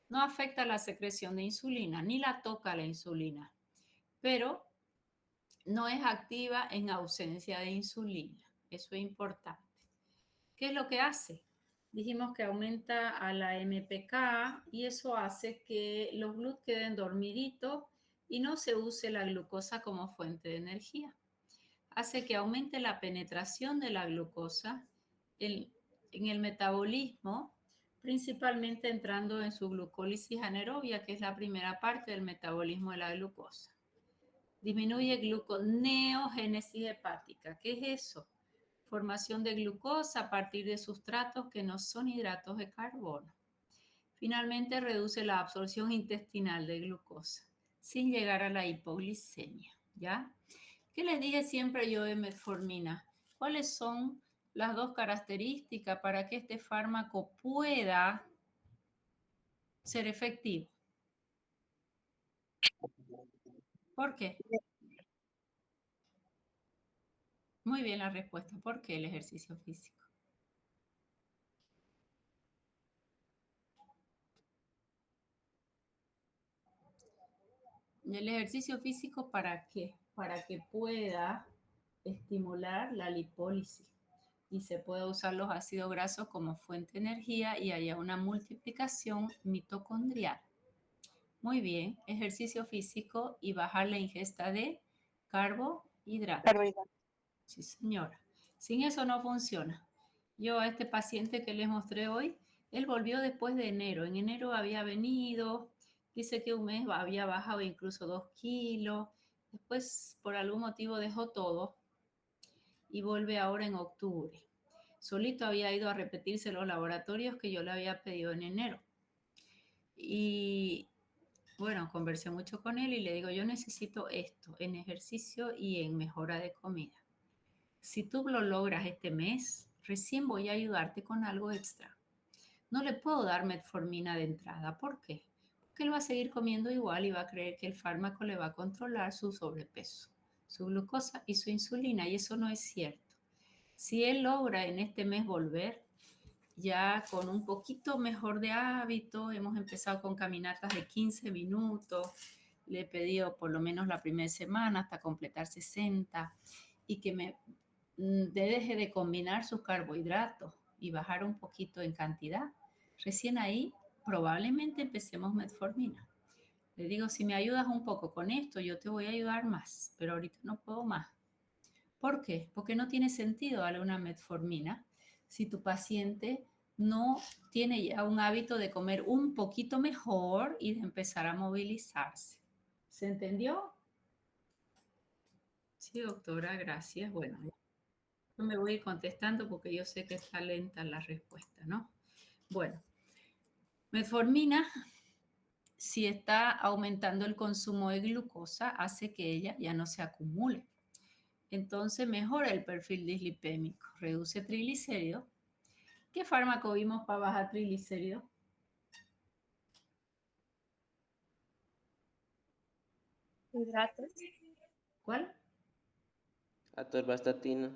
No afecta la secreción de insulina, ni la toca la insulina, pero no es activa en ausencia de insulina. Eso es importante. ¿Qué es lo que hace? Dijimos que aumenta a la MPK y eso hace que los GLUT queden dormiditos y no se use la glucosa como fuente de energía. Hace que aumente la penetración de la glucosa en el metabolismo, principalmente entrando en su glucólisis anaerobia, que es la primera parte del metabolismo de la glucosa. Disminuye gluconeogénesis hepática. ¿Qué es eso? Formación de glucosa a partir de sustratos que no son hidratos de carbono. Finalmente, reduce la absorción intestinal de glucosa, sin llegar a la hipoglicemia, ¿ya? ¿Qué les dije siempre yo de metformina? ¿Cuáles son las 2 características para que este fármaco pueda ser efectivo? ¿Por qué? Muy bien la respuesta. ¿Por qué el ejercicio físico? ¿El ejercicio físico para qué? Para que pueda estimular la lipólisis y se pueda usar los ácidos grasos como fuente de energía y haya una multiplicación mitocondrial. Muy bien, ejercicio físico y bajar la ingesta de carbohidratos. Sí, señora. Sin eso no funciona. Yo a este paciente que les mostré hoy, él volvió después de enero. En enero había venido, Dice que un mes había bajado incluso 2 kilos. Después, por algún motivo, dejó todo y vuelve ahora en octubre. Solito había ido a repetirse los laboratorios que yo le había pedido en enero. Y bueno, conversé mucho con él y le digo, yo necesito esto en ejercicio y en mejora de comida. Si tú lo logras este mes, recién voy a ayudarte con algo extra. No le puedo dar metformina de entrada. ¿Por qué? Porque él va a seguir comiendo igual y va a creer que el fármaco le va a controlar su sobrepeso, su glucosa y su insulina, y eso no es cierto. Si él logra en este mes volver, ya con un poquito mejor de hábito, hemos empezado con caminatas de 15 minutos, le he pedido por lo menos la primera semana hasta completar 60 y que me deje de combinar sus carbohidratos y bajar un poquito en cantidad. Recién ahí probablemente empecemos metformina. Le digo, si me ayudas un poco con esto, yo te voy a ayudar más, pero ahorita no puedo más. ¿Por qué? Porque no tiene sentido darle una metformina si tu paciente no tiene ya un hábito de comer un poquito mejor y de empezar a movilizarse. ¿Se entendió? Sí, doctora, gracias. Bueno, yo me voy a ir contestando porque yo sé que está lenta la respuesta, ¿no? Bueno, metformina, si está aumentando el consumo de glucosa, hace que ella ya no se acumule. Entonces mejora el perfil dislipémico, reduce triglicéridos. ¿Qué fármaco vimos para bajar triglicéridos? Hidratos. ¿Cuál? Atorvastatina.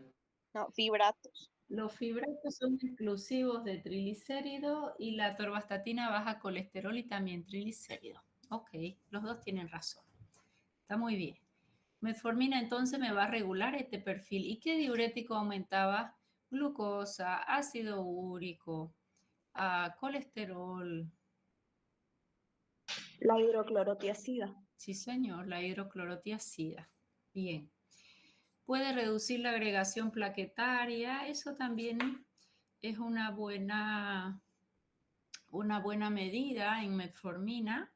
No, fibratos. Los fibratos son exclusivos de triglicéridos y la atorvastatina baja colesterol y también triglicéridos. Ok, los dos tienen razón. Está muy bien. Metformina entonces me va a regular este perfil. ¿Y qué diurético aumentaba? Glucosa, ácido úrico, colesterol. La hidroclorotiazida. Sí, señor, la hidroclorotiazida. Bien. Puede reducir la agregación plaquetaria. Eso también es una buena medida en metformina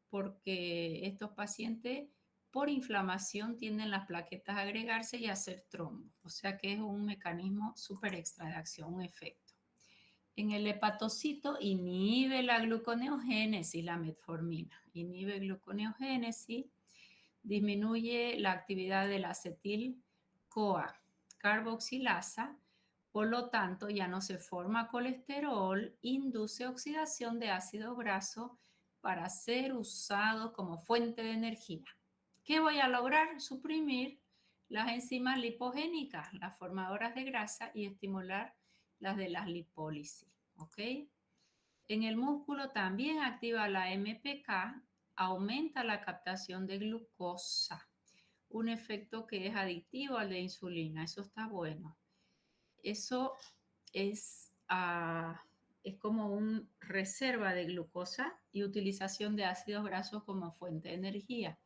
porque estos pacientes por inflamación tienden las plaquetas a agregarse y a hacer trombo. O sea que es un mecanismo súper extra de acción, un efecto. En el hepatocito inhibe la gluconeogénesis, la metformina. Inhibe gluconeogénesis, disminuye la actividad del acetil-CoA, carboxilasa, por lo tanto ya no se forma colesterol, induce oxidación de ácido graso para ser usado como fuente de energía. ¿Qué voy a lograr? Suprimir las enzimas lipogénicas, las formadoras de grasa, y estimular las de las lipólisis, ¿ok? En el músculo también activa la MPK, aumenta la captación de glucosa, un efecto que es adictivo al de insulina, eso está bueno. Eso es como una reserva de glucosa y utilización de ácidos grasos como fuente de energía.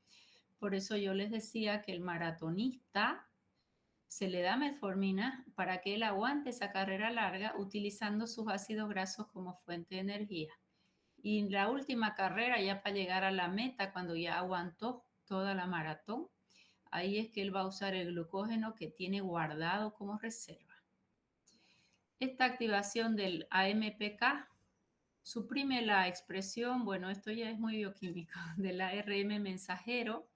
Por eso yo les decía que el maratonista se le da metformina para que él aguante esa carrera larga utilizando sus ácidos grasos como fuente de energía. Y en la última carrera, ya para llegar a la meta, cuando ya aguantó toda la maratón, ahí es que él va a usar el glucógeno que tiene guardado como reserva. Esta activación del AMPK suprime la expresión, bueno, esto ya es muy bioquímico, del ARM mensajero,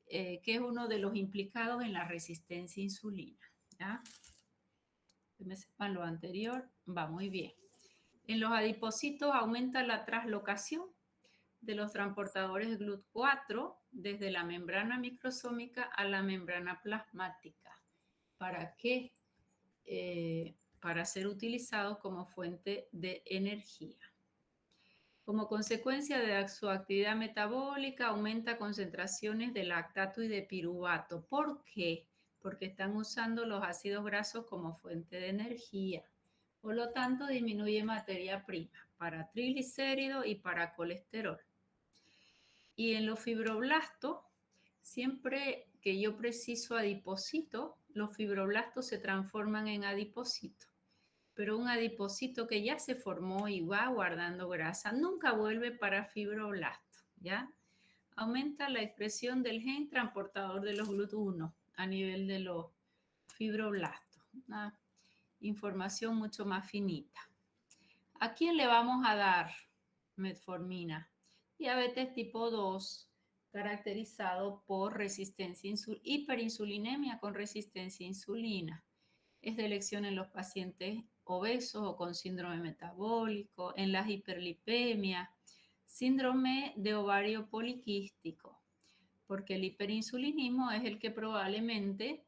que es uno de los implicados en la resistencia a insulina. ¿Ya? Que me sepan lo anterior, va muy bien. En los adipocitos aumenta la translocación de los transportadores GLUT4 desde la membrana microsómica a la membrana plasmática. ¿Para qué? Para ser utilizados como fuente de energía. Como consecuencia de su actividad metabólica, aumenta concentraciones de lactato y de piruvato. ¿Por qué? Porque están usando los ácidos grasos como fuente de energía. Por lo tanto, disminuye materia prima para triglicéridos y para colesterol. Y en los fibroblastos, siempre que yo preciso adipocito, los fibroblastos se transforman en adipocito. Pero un adipocito que ya se formó y va guardando grasa nunca vuelve para fibroblasto. ¿ya? Aumenta la expresión del gen transportador de los GLUT1 a nivel de los fibroblastos. Una información mucho más finita. ¿A quién le vamos a dar metformina? Diabetes tipo 2, caracterizado por hiperinsulinemia con resistencia a insulina. Es de elección en los pacientes obesos o con síndrome metabólico, en las hiperlipemias, síndrome de ovario poliquístico, porque el hiperinsulinismo es el que probablemente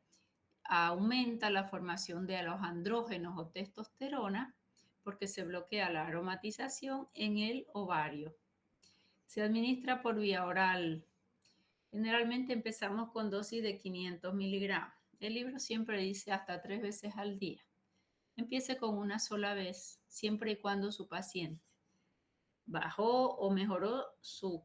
aumenta la formación de los andrógenos o testosterona, porque se bloquea la aromatización en el ovario. Se administra por vía oral. Generalmente empezamos con dosis de 500 miligramos. El libro siempre dice hasta 3 veces al día. Empiece con una sola vez, siempre y cuando su paciente bajó o mejoró su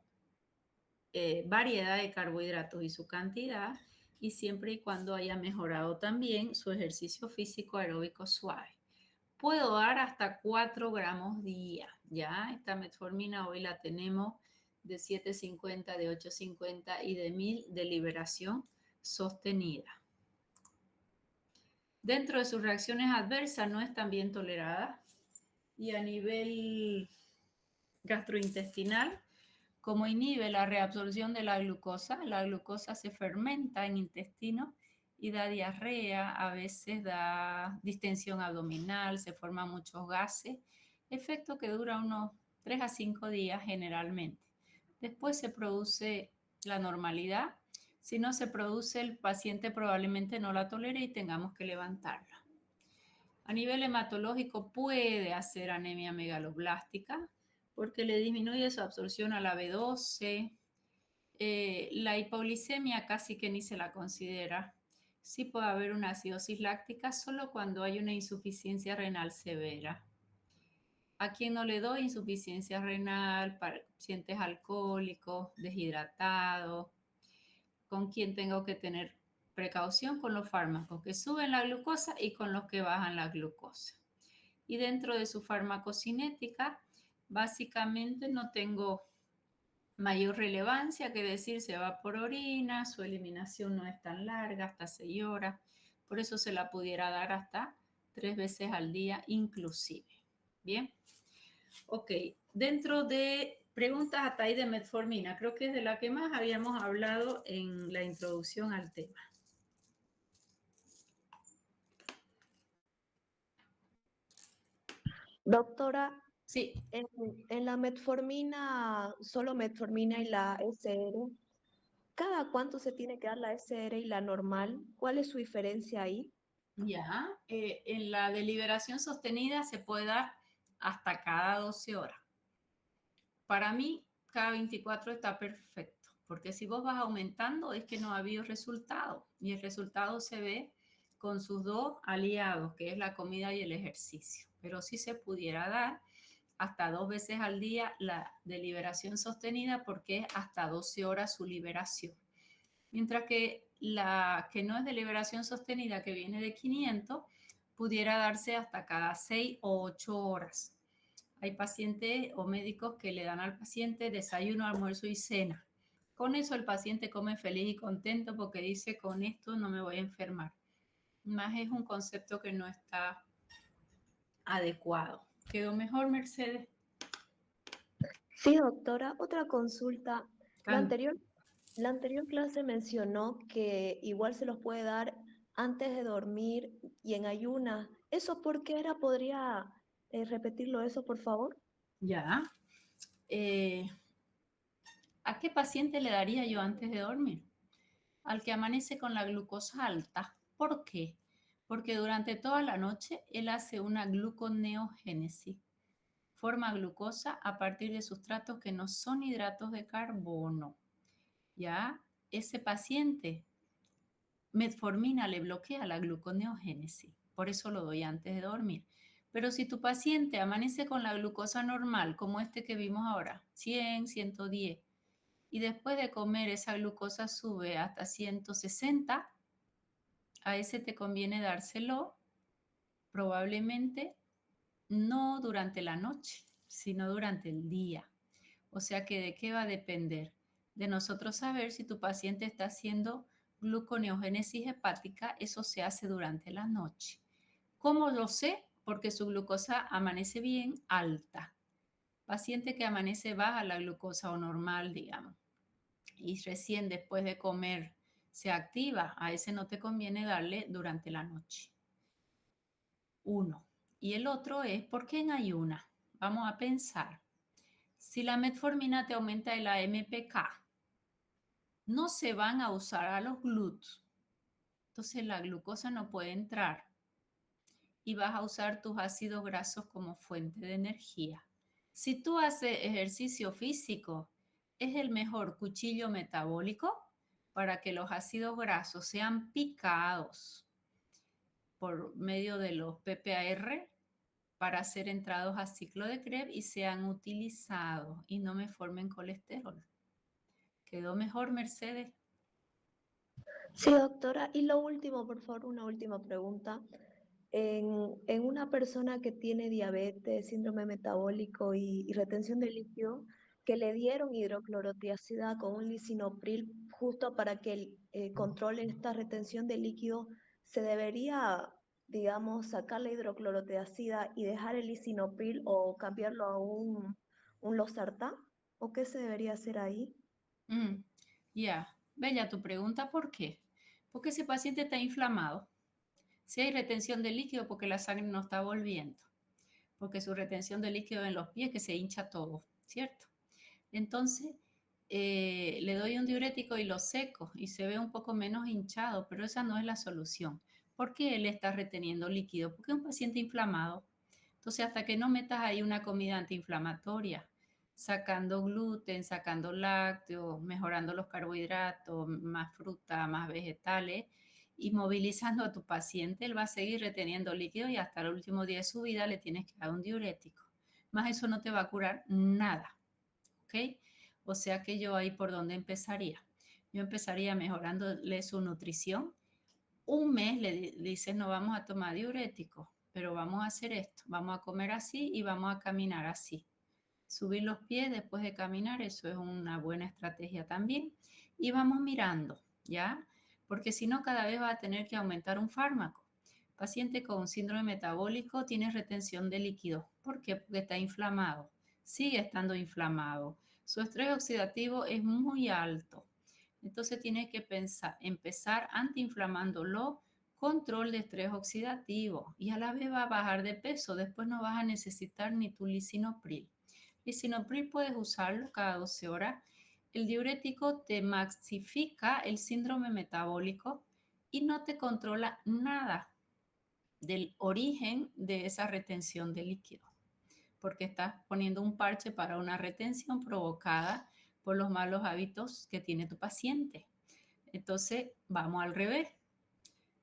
variedad de carbohidratos y su cantidad, y siempre y cuando haya mejorado también su ejercicio físico aeróbico suave. Puedo dar hasta 4 gramos día, ¿ya? Esta metformina hoy la tenemos de 750, de 850 y de 1000 de liberación sostenida. Dentro de sus reacciones adversas no es tan bien tolerada, y a nivel gastrointestinal, como inhibe la reabsorción de la glucosa se fermenta en intestino y da diarrea, a veces da distensión abdominal, se forman muchos gases, efecto que dura unos 3 a 5 días generalmente. Después se produce la normalidad. Si no se produce, el paciente probablemente no la tolere y tengamos que levantarla. A nivel hematológico puede hacer anemia megaloblástica porque le disminuye su absorción a la B12. La hipoglicemia casi que ni se la considera. Sí puede haber una acidosis láctica solo cuando hay una insuficiencia renal severa. ¿A quién no le doy insuficiencia renal? Para pacientes alcohólicos, deshidratados. ¿Con quién tengo que tener precaución? Con los fármacos que suben la glucosa y con los que bajan la glucosa. Y dentro de su farmacocinética, básicamente no tengo mayor relevancia que decir, se va por orina, su eliminación no es tan larga, hasta 6 horas, por eso se la pudiera dar hasta 3 veces al día inclusive. Bien, ok, dentro de preguntas hasta ahí de metformina, creo que es de la que más habíamos hablado en la introducción al tema. Doctora, Sí. en la metformina, solo metformina y la SR, ¿cada cuánto se tiene que dar la SR y la normal? ¿Cuál es su diferencia ahí? Ya, en la deliberación sostenida se puede dar hasta cada 12 horas. Para mí, cada 24 está perfecto, porque si vos vas aumentando es que no ha habido resultado, y el resultado se ve con sus dos aliados, que es la comida y el ejercicio. Pero sí se pudiera dar hasta 2 veces al día la deliberación sostenida, porque es hasta 12 horas su liberación. Mientras que la que no es de liberación sostenida, que viene de 500, pudiera darse hasta cada 6 o 8 horas. Hay pacientes o médicos que le dan al paciente desayuno, almuerzo y cena. Con eso el paciente come feliz y contento porque dice, con esto no me voy a enfermar. Más es un concepto que no está adecuado. ¿Quedó mejor, Mercedes? Sí, doctora. Otra consulta. La anterior clase mencionó que igual se los puede dar antes de dormir y en ayunas. ¿Eso por qué era? ¿Podría repetirlo eso, por favor? Ya. ¿A qué paciente le daría yo antes de dormir? Al que amanece con la glucosa alta. ¿Por qué? Porque durante toda la noche él hace una gluconeogénesis. Forma glucosa a partir de sustratos que no son hidratos de carbono. ¿Ya? Ese paciente, metformina le bloquea la gluconeogénesis. Por eso lo doy antes de dormir. Pero si tu paciente amanece con la glucosa normal, como este que vimos ahora, 100, 110, y después de comer esa glucosa sube hasta 160, a ese te conviene dárselo probablemente no durante la noche, sino durante el día. O sea que ¿de qué va a depender? De nosotros saber si tu paciente está haciendo gluconeogénesis hepática, eso se hace durante la noche. ¿Cómo lo sé? Porque su glucosa amanece bien alta. Paciente que amanece baja la glucosa o normal, digamos, y recién después de comer se activa, a ese no te conviene darle durante la noche. Uno. Y el otro es, ¿por qué en ayuna? Vamos a pensar. Si la metformina te aumenta el AMPK, no se van a usar a los GLUT. Entonces la glucosa no puede entrar y vas a usar tus ácidos grasos como fuente de energía. Si tú haces ejercicio físico, es el mejor cuchillo metabólico para que los ácidos grasos sean picados por medio de los PPAR para ser entrados a ciclo de Krebs y sean utilizados y no me formen colesterol. ¿Quedó mejor, Mercedes? Sí, doctora. Y lo último, por favor, una última pregunta. En una persona que tiene diabetes, síndrome metabólico y retención de líquido, que le dieron hidroclorotiazida con un lisinopril justo para que controle esta retención de líquido, ¿se debería, digamos, sacar la hidroclorotiazida y dejar el lisinopril o cambiarlo a un losartán? ¿O qué se debería hacer ahí? Ya. Bella, tu pregunta, ¿por qué? Porque ese paciente está inflamado. Si hay retención de líquido, porque la sangre no está volviendo. Porque su retención de líquido en los pies, que se hincha todo, ¿cierto? Entonces, le doy un diurético y lo seco y se ve un poco menos hinchado, pero esa no es la solución. ¿Por qué él está reteniendo líquido? Porque es un paciente inflamado. Entonces, hasta que no metas ahí una comida antiinflamatoria, sacando gluten, sacando lácteos, mejorando los carbohidratos, más fruta, más vegetales, y movilizando a tu paciente, él va a seguir reteniendo líquido y hasta el último día de su vida le tienes que dar un diurético. Más eso no te va a curar nada, ¿ok? O sea que yo ahí por dónde empezaría. Yo empezaría mejorándole su nutrición. Un mes le dices, no vamos a tomar diurético, pero vamos a hacer esto, vamos a comer así y vamos a caminar así. Subir los pies después de caminar, eso es una buena estrategia también. Y vamos mirando, ¿ya? Porque si no, cada vez va a tener que aumentar un fármaco. Paciente con síndrome metabólico tiene retención de líquido. ¿Por qué? Porque está inflamado. Sigue estando inflamado. Su estrés oxidativo es muy alto. Entonces tiene que empezar antiinflamándolo, control de estrés oxidativo y a la vez va a bajar de peso. Después no vas a necesitar ni tu lisinopril. Lisinopril puedes usarlo cada 12 horas. El diurético te maxifica el síndrome metabólico y no te controla nada del origen de esa retención de líquido, porque estás poniendo un parche para una retención provocada por los malos hábitos que tiene tu paciente. Entonces, vamos al revés.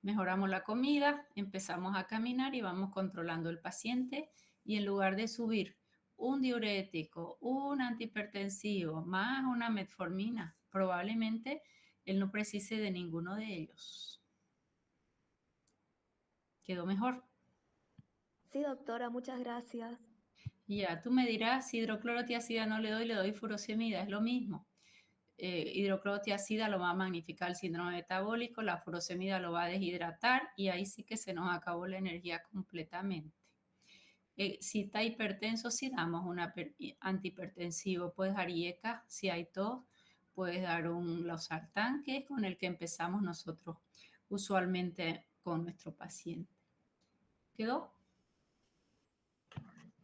Mejoramos la comida, empezamos a caminar y vamos controlando el paciente y en lugar de subir un diurético, un antihipertensivo, más una metformina, probablemente él no precise de ninguno de ellos. ¿Quedó mejor? Sí, doctora, muchas gracias. Ya, tú me dirás, si hidroclorotiazida no le doy furosemida, es lo mismo. Hidroclorotiazida lo va a magnificar el síndrome metabólico, la furosemida lo va a deshidratar y ahí sí que se nos acabó la energía completamente. Si está hipertenso, si damos un antihipertensivo, puedes dar IECA, si hay tos, puedes dar un losartán, que es con el que empezamos nosotros usualmente con nuestro paciente. ¿Quedó?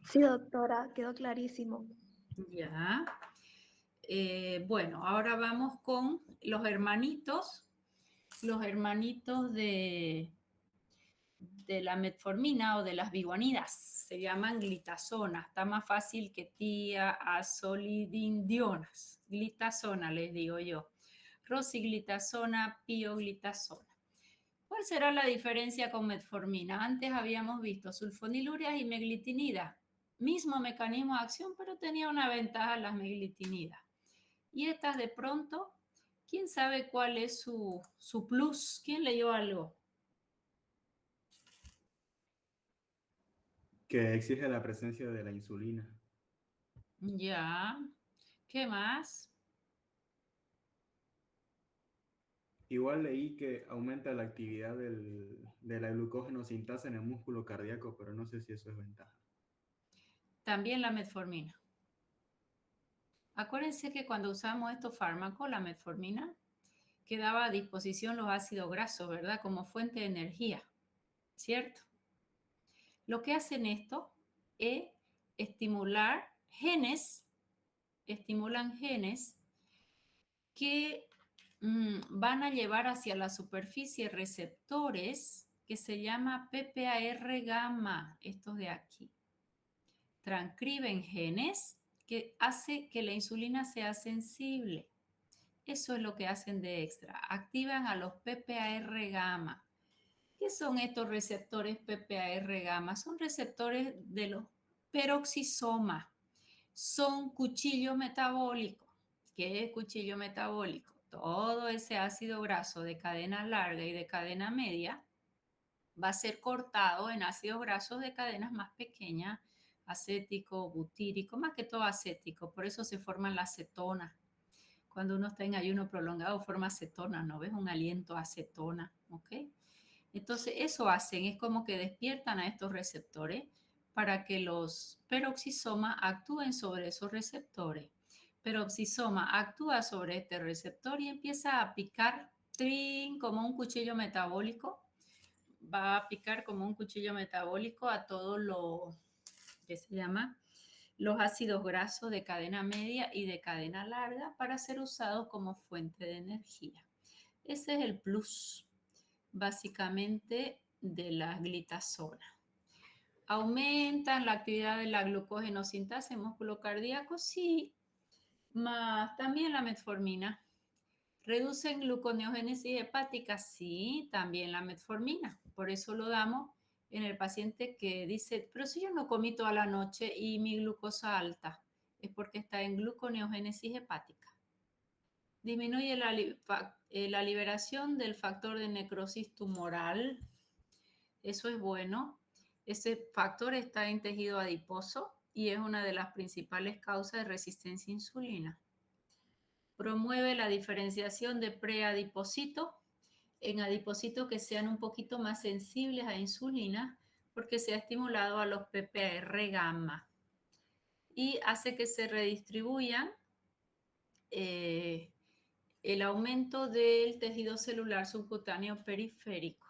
Sí, doctora, quedó clarísimo. Ya. Bueno, ahora vamos con los hermanitos de la metformina o de las biguanidas. Se llaman glitazona. Está más fácil que tiazolidindionas. Glitazona, les digo yo. Rosiglitazona, pioglitazona. ¿Cuál será la diferencia con metformina? Antes habíamos visto sulfonilurias y meglitinidas. Mismo mecanismo de acción, pero tenía una ventaja las meglitinidas. Y estas de pronto, ¿quién sabe cuál es su plus? ¿Quién leyó algo? Que exige la presencia de la insulina. Ya, ¿Qué más? Igual leí que aumenta la actividad de la glucógeno sintasa en el músculo cardíaco, pero no sé si eso es ventaja. También la metformina. Acuérdense que cuando usamos estos fármacos, la metformina, quedaba a disposición los ácidos grasos, ¿verdad? Como fuente de energía, ¿cierto? Lo que hacen esto es estimulan genes que van a llevar hacia la superficie receptores que se llama PPAR gamma, estos de aquí. Transcriben genes que hace que la insulina sea sensible. Eso es lo que hacen de extra. Activan a los PPAR gamma. ¿Qué son estos receptores PPAR gamma? Son receptores de los peroxisomas. Son cuchillos metabólicos. ¿Qué es cuchillo metabólico? Todo ese ácido graso de cadena larga y de cadena media va a ser cortado en ácidos grasos de cadenas más pequeñas, acético, butírico, más que todo acético. Por eso se forman las cetonas. Cuando uno está en ayuno prolongado forma acetona, ¿no ves? Un aliento a acetona, ¿ok? Entonces eso hacen, es como que despiertan a estos receptores para que los peroxisomas actúen sobre esos receptores. Peroxisoma actúa sobre este receptor y empieza a picar trin, como un cuchillo metabólico. Va a picar como un cuchillo metabólico a todo lo que se llama los ácidos grasos de cadena media y de cadena larga para ser usados como fuente de energía. Ese es el plus, básicamente, de la glitazona. ¿Aumentan la actividad de la glucógenosintasa en músculo cardíaco? Sí, más también la metformina. ¿Reducen gluconeogénesis hepática? Sí, también la metformina. Por eso lo damos en el paciente que dice, pero si yo no comí toda la noche y mi glucosa alta, es porque está en gluconeogénesis hepática. Disminuye la liberación del factor de necrosis tumoral. Eso es bueno. Ese factor está en tejido adiposo y es una de las principales causas de resistencia a insulina. Promueve la diferenciación de preadipocitos en adipocitos que sean un poquito más sensibles a insulina porque se ha estimulado a los PPAR gamma y hace que se redistribuyan el aumento del tejido celular subcutáneo periférico,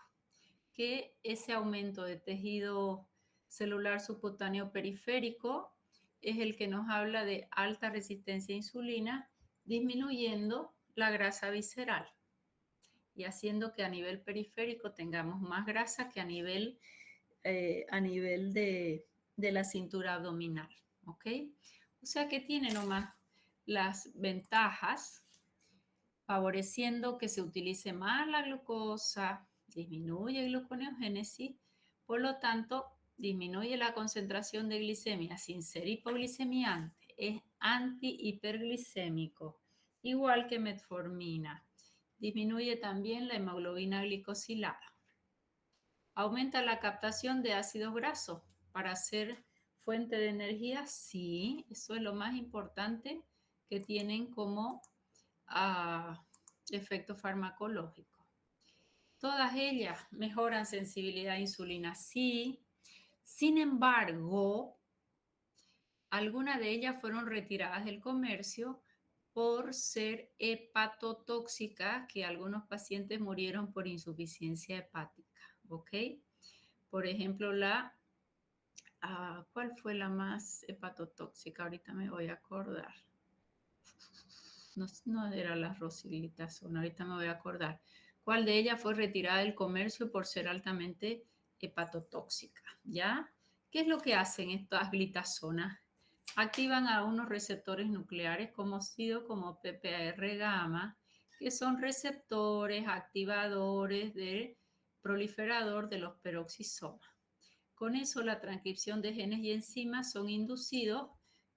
que ese aumento de tejido celular subcutáneo periférico es el que nos habla de alta resistencia a insulina, disminuyendo la grasa visceral y haciendo que a nivel periférico tengamos más grasa que a nivel de la cintura abdominal, ¿ok? O sea que tiene nomás las ventajas, favoreciendo que se utilice más la glucosa, disminuye gluconeogénesis, por lo tanto, disminuye la concentración de glicemia sin ser hipoglicemiante, es antihiperglicémico, igual que metformina. Disminuye también la hemoglobina glicosilada. ¿Aumenta la captación de ácidos grasos para ser fuente de energía? Sí, eso es lo más importante que tienen como efecto farmacológico. Todas ellas mejoran sensibilidad a insulina, sí. Sin embargo, algunas de ellas fueron retiradas del comercio por ser hepatotóxicas, que algunos pacientes murieron por insuficiencia hepática, ¿ok? Por ejemplo, ¿cuál fue la más hepatotóxica? Ahorita me voy a acordar. No era la rosiglitazona, ahorita me voy a acordar. ¿Cuál de ellas fue retirada del comercio por ser altamente hepatotóxica? ¿Ya? ¿Qué es lo que hacen estas glitazonas? Activan a unos receptores nucleares conocidos como PPAR gamma, que son receptores activadores del proliferador de los peroxisomas. Con eso la transcripción de genes y enzimas son inducidos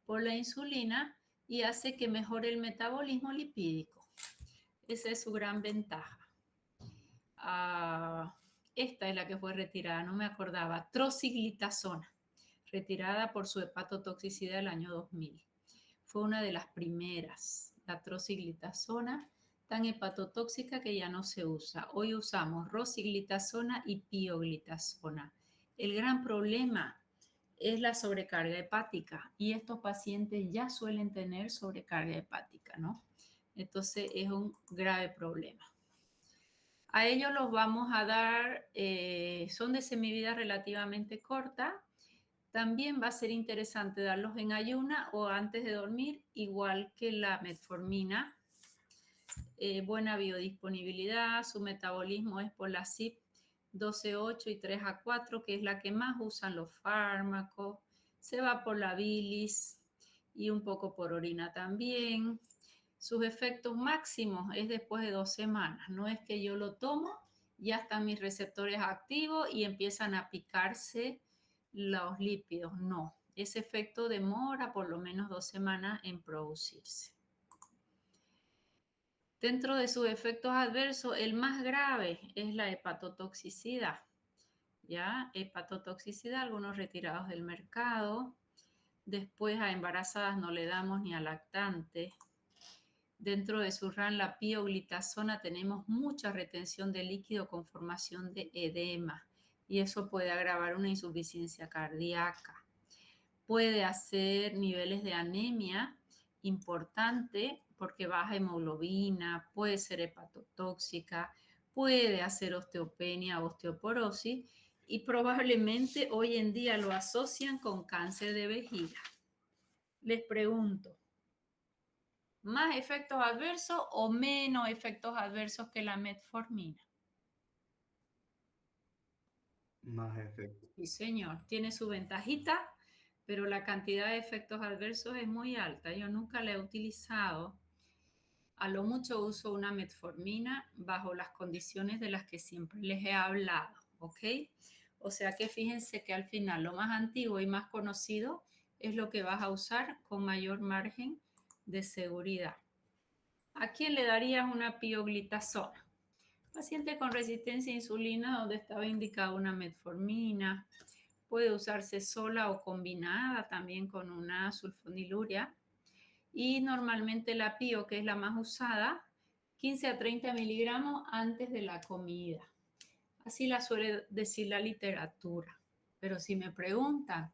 por la insulina y hace que mejore el metabolismo lipídico. Esa es su gran ventaja. Esta es la que fue retirada, no me acordaba, trosiglitazona, retirada por su hepatotoxicidad el año 2000. fue una de las primeras, la trociglitazona, tan hepatotóxica que ya no se usa. Hoy usamos rosiglitazona y pioglitazona. El gran problema es la sobrecarga hepática y estos pacientes ya suelen tener sobrecarga hepática, ¿no? Entonces es un grave problema. A ellos los vamos a dar, son de semivida relativamente corta. También va a ser interesante darlos en ayuna o antes de dormir, igual que la metformina. Buena biodisponibilidad, su metabolismo es por la CYP 12,8 y 3A4, que es la que más usan los fármacos. Se va por la bilis y un poco por orina también. Sus efectos máximos es después de 2 semanas. No es que yo lo tomo, ya están mis receptores activos y empiezan a picarse los lípidos. No, ese efecto demora por lo menos 2 semanas en producirse. Dentro de sus efectos adversos, el más grave es la hepatotoxicidad. ¿Ya? Hepatotoxicidad, algunos retirados del mercado. Después a embarazadas no le damos ni a lactantes. Dentro de su RAN, la pioglitazona, tenemos mucha retención de líquido con formación de edema. Y eso puede agravar una insuficiencia cardíaca. Puede hacer niveles de anemia importante porque baja hemoglobina, puede ser hepatotóxica, puede hacer osteopenia, osteoporosis y probablemente hoy en día lo asocian con cáncer de vejiga. Les pregunto, ¿más efectos adversos o menos efectos adversos que la metformina? Más efectos. Sí, señor, tiene su ventajita, pero la cantidad de efectos adversos es muy alta. Yo nunca la he utilizado. A lo mucho uso una metformina bajo las condiciones de las que siempre les he hablado, ¿ok? O sea que fíjense que al final lo más antiguo y más conocido es lo que vas a usar con mayor margen de seguridad. ¿A quién le darías una pioglitazona? Paciente con resistencia a insulina donde estaba indicada una metformina. Puede usarse sola o combinada también con una sulfonilurea. Y normalmente la pio, que es la más usada, 15 a 30 miligramos antes de la comida. Así la suele decir la literatura. Pero si me preguntan,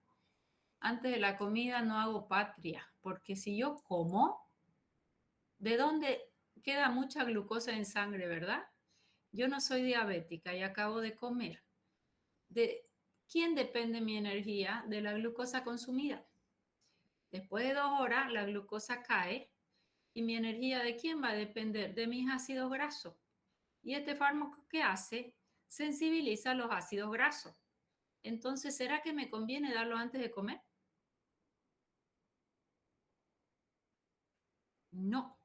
antes de la comida no hago patria, porque si yo como, ¿de dónde queda mucha glucosa en sangre, verdad? Yo no soy diabética y acabo de comer. ¿De quién depende mi energía? De la glucosa consumida. Después de 2 horas, la glucosa cae y mi energía ¿de quién va a depender? De mis ácidos grasos. Y este fármaco, ¿qué hace? Sensibiliza los ácidos grasos. Entonces, ¿será que me conviene darlo antes de comer? No,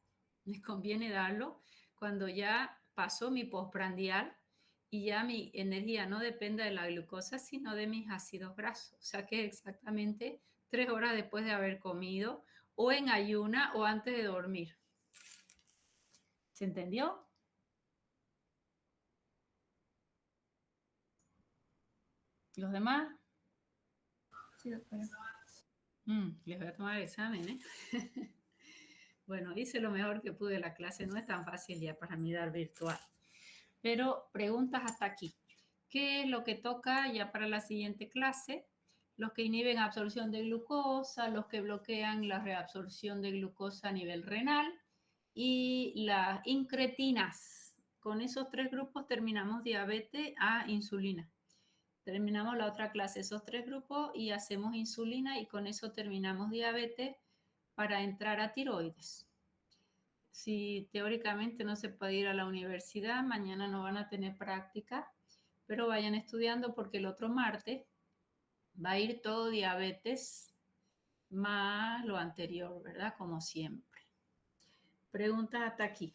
me conviene darlo cuando ya pasó mi postprandial y ya mi energía no depende de la glucosa, sino de mis ácidos grasos. O sea que exactamente 3 horas después de haber comido, o en ayuna o antes de dormir. ¿Se entendió? ¿Los demás? Sí, doctora. Les voy a tomar el examen, ¿eh? Bueno, hice lo mejor que pude. La clase no es tan fácil ya para mí dar virtual. Pero preguntas hasta aquí. ¿Qué es lo que toca ya para la siguiente clase? Los que inhiben absorción de glucosa, los que bloquean la reabsorción de glucosa a nivel renal y las incretinas. Con esos 3 grupos terminamos diabetes a insulina. Terminamos la otra clase, esos 3 grupos, y hacemos insulina y con eso terminamos diabetes para entrar a tiroides. Si teóricamente no se puede ir a la universidad, mañana no van a tener práctica, pero vayan estudiando porque el otro martes va a ir todo diabetes más lo anterior, ¿verdad? Como siempre. Preguntas hasta aquí.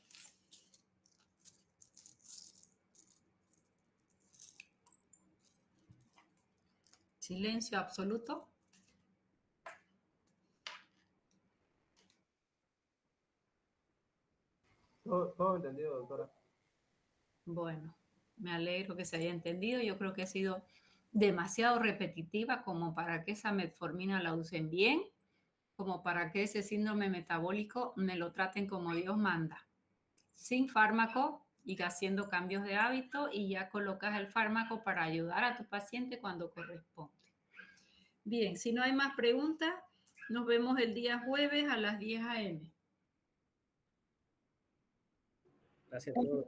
Silencio absoluto. Todo entendido, doctora. Bueno, me alegro que se haya entendido. Yo creo que ha sido demasiado repetitiva como para que esa metformina la usen bien. como para que ese síndrome metabólico me lo traten como Dios manda, sin fármaco y haciendo cambios de hábito, y ya colocas el fármaco para ayudar a tu paciente cuando corresponde. Bien, si no hay más preguntas, nos vemos el día jueves a las 10 a.m. Gracias a todos.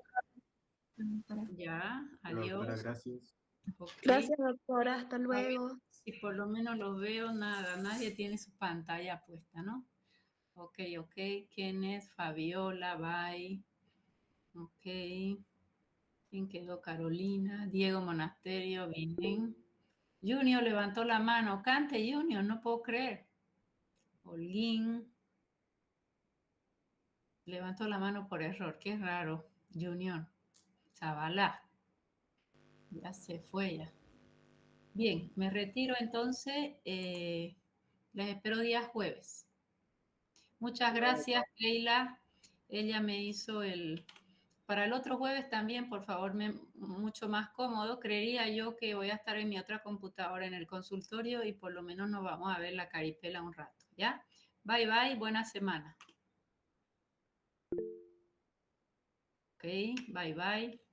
Ya, Doctora, adiós. gracias. Ok. Gracias, doctora. Hasta A ver, luego. si por lo menos los veo, nada, nadie tiene su pantalla puesta, ¿no? Ok, Kenneth, Fabiola, bye. Ok. ¿Quién quedó? Carolina, Diego Monasterio, bien. Junior levantó la mano. Cante, Junior, no puedo creer. Holguín levantó la mano por error. Qué raro, Junior. Zabalá. Ya se fue ya. Bien, me retiro entonces. Les espero día jueves. Muchas gracias, Leila. Ella me hizo para el otro jueves también, por favor, mucho más cómodo. Creería yo que voy a estar en mi otra computadora en el consultorio y por lo menos nos vamos a ver la caripela un rato, ¿ya? Bye, bye, buena semana. Ok, bye, bye.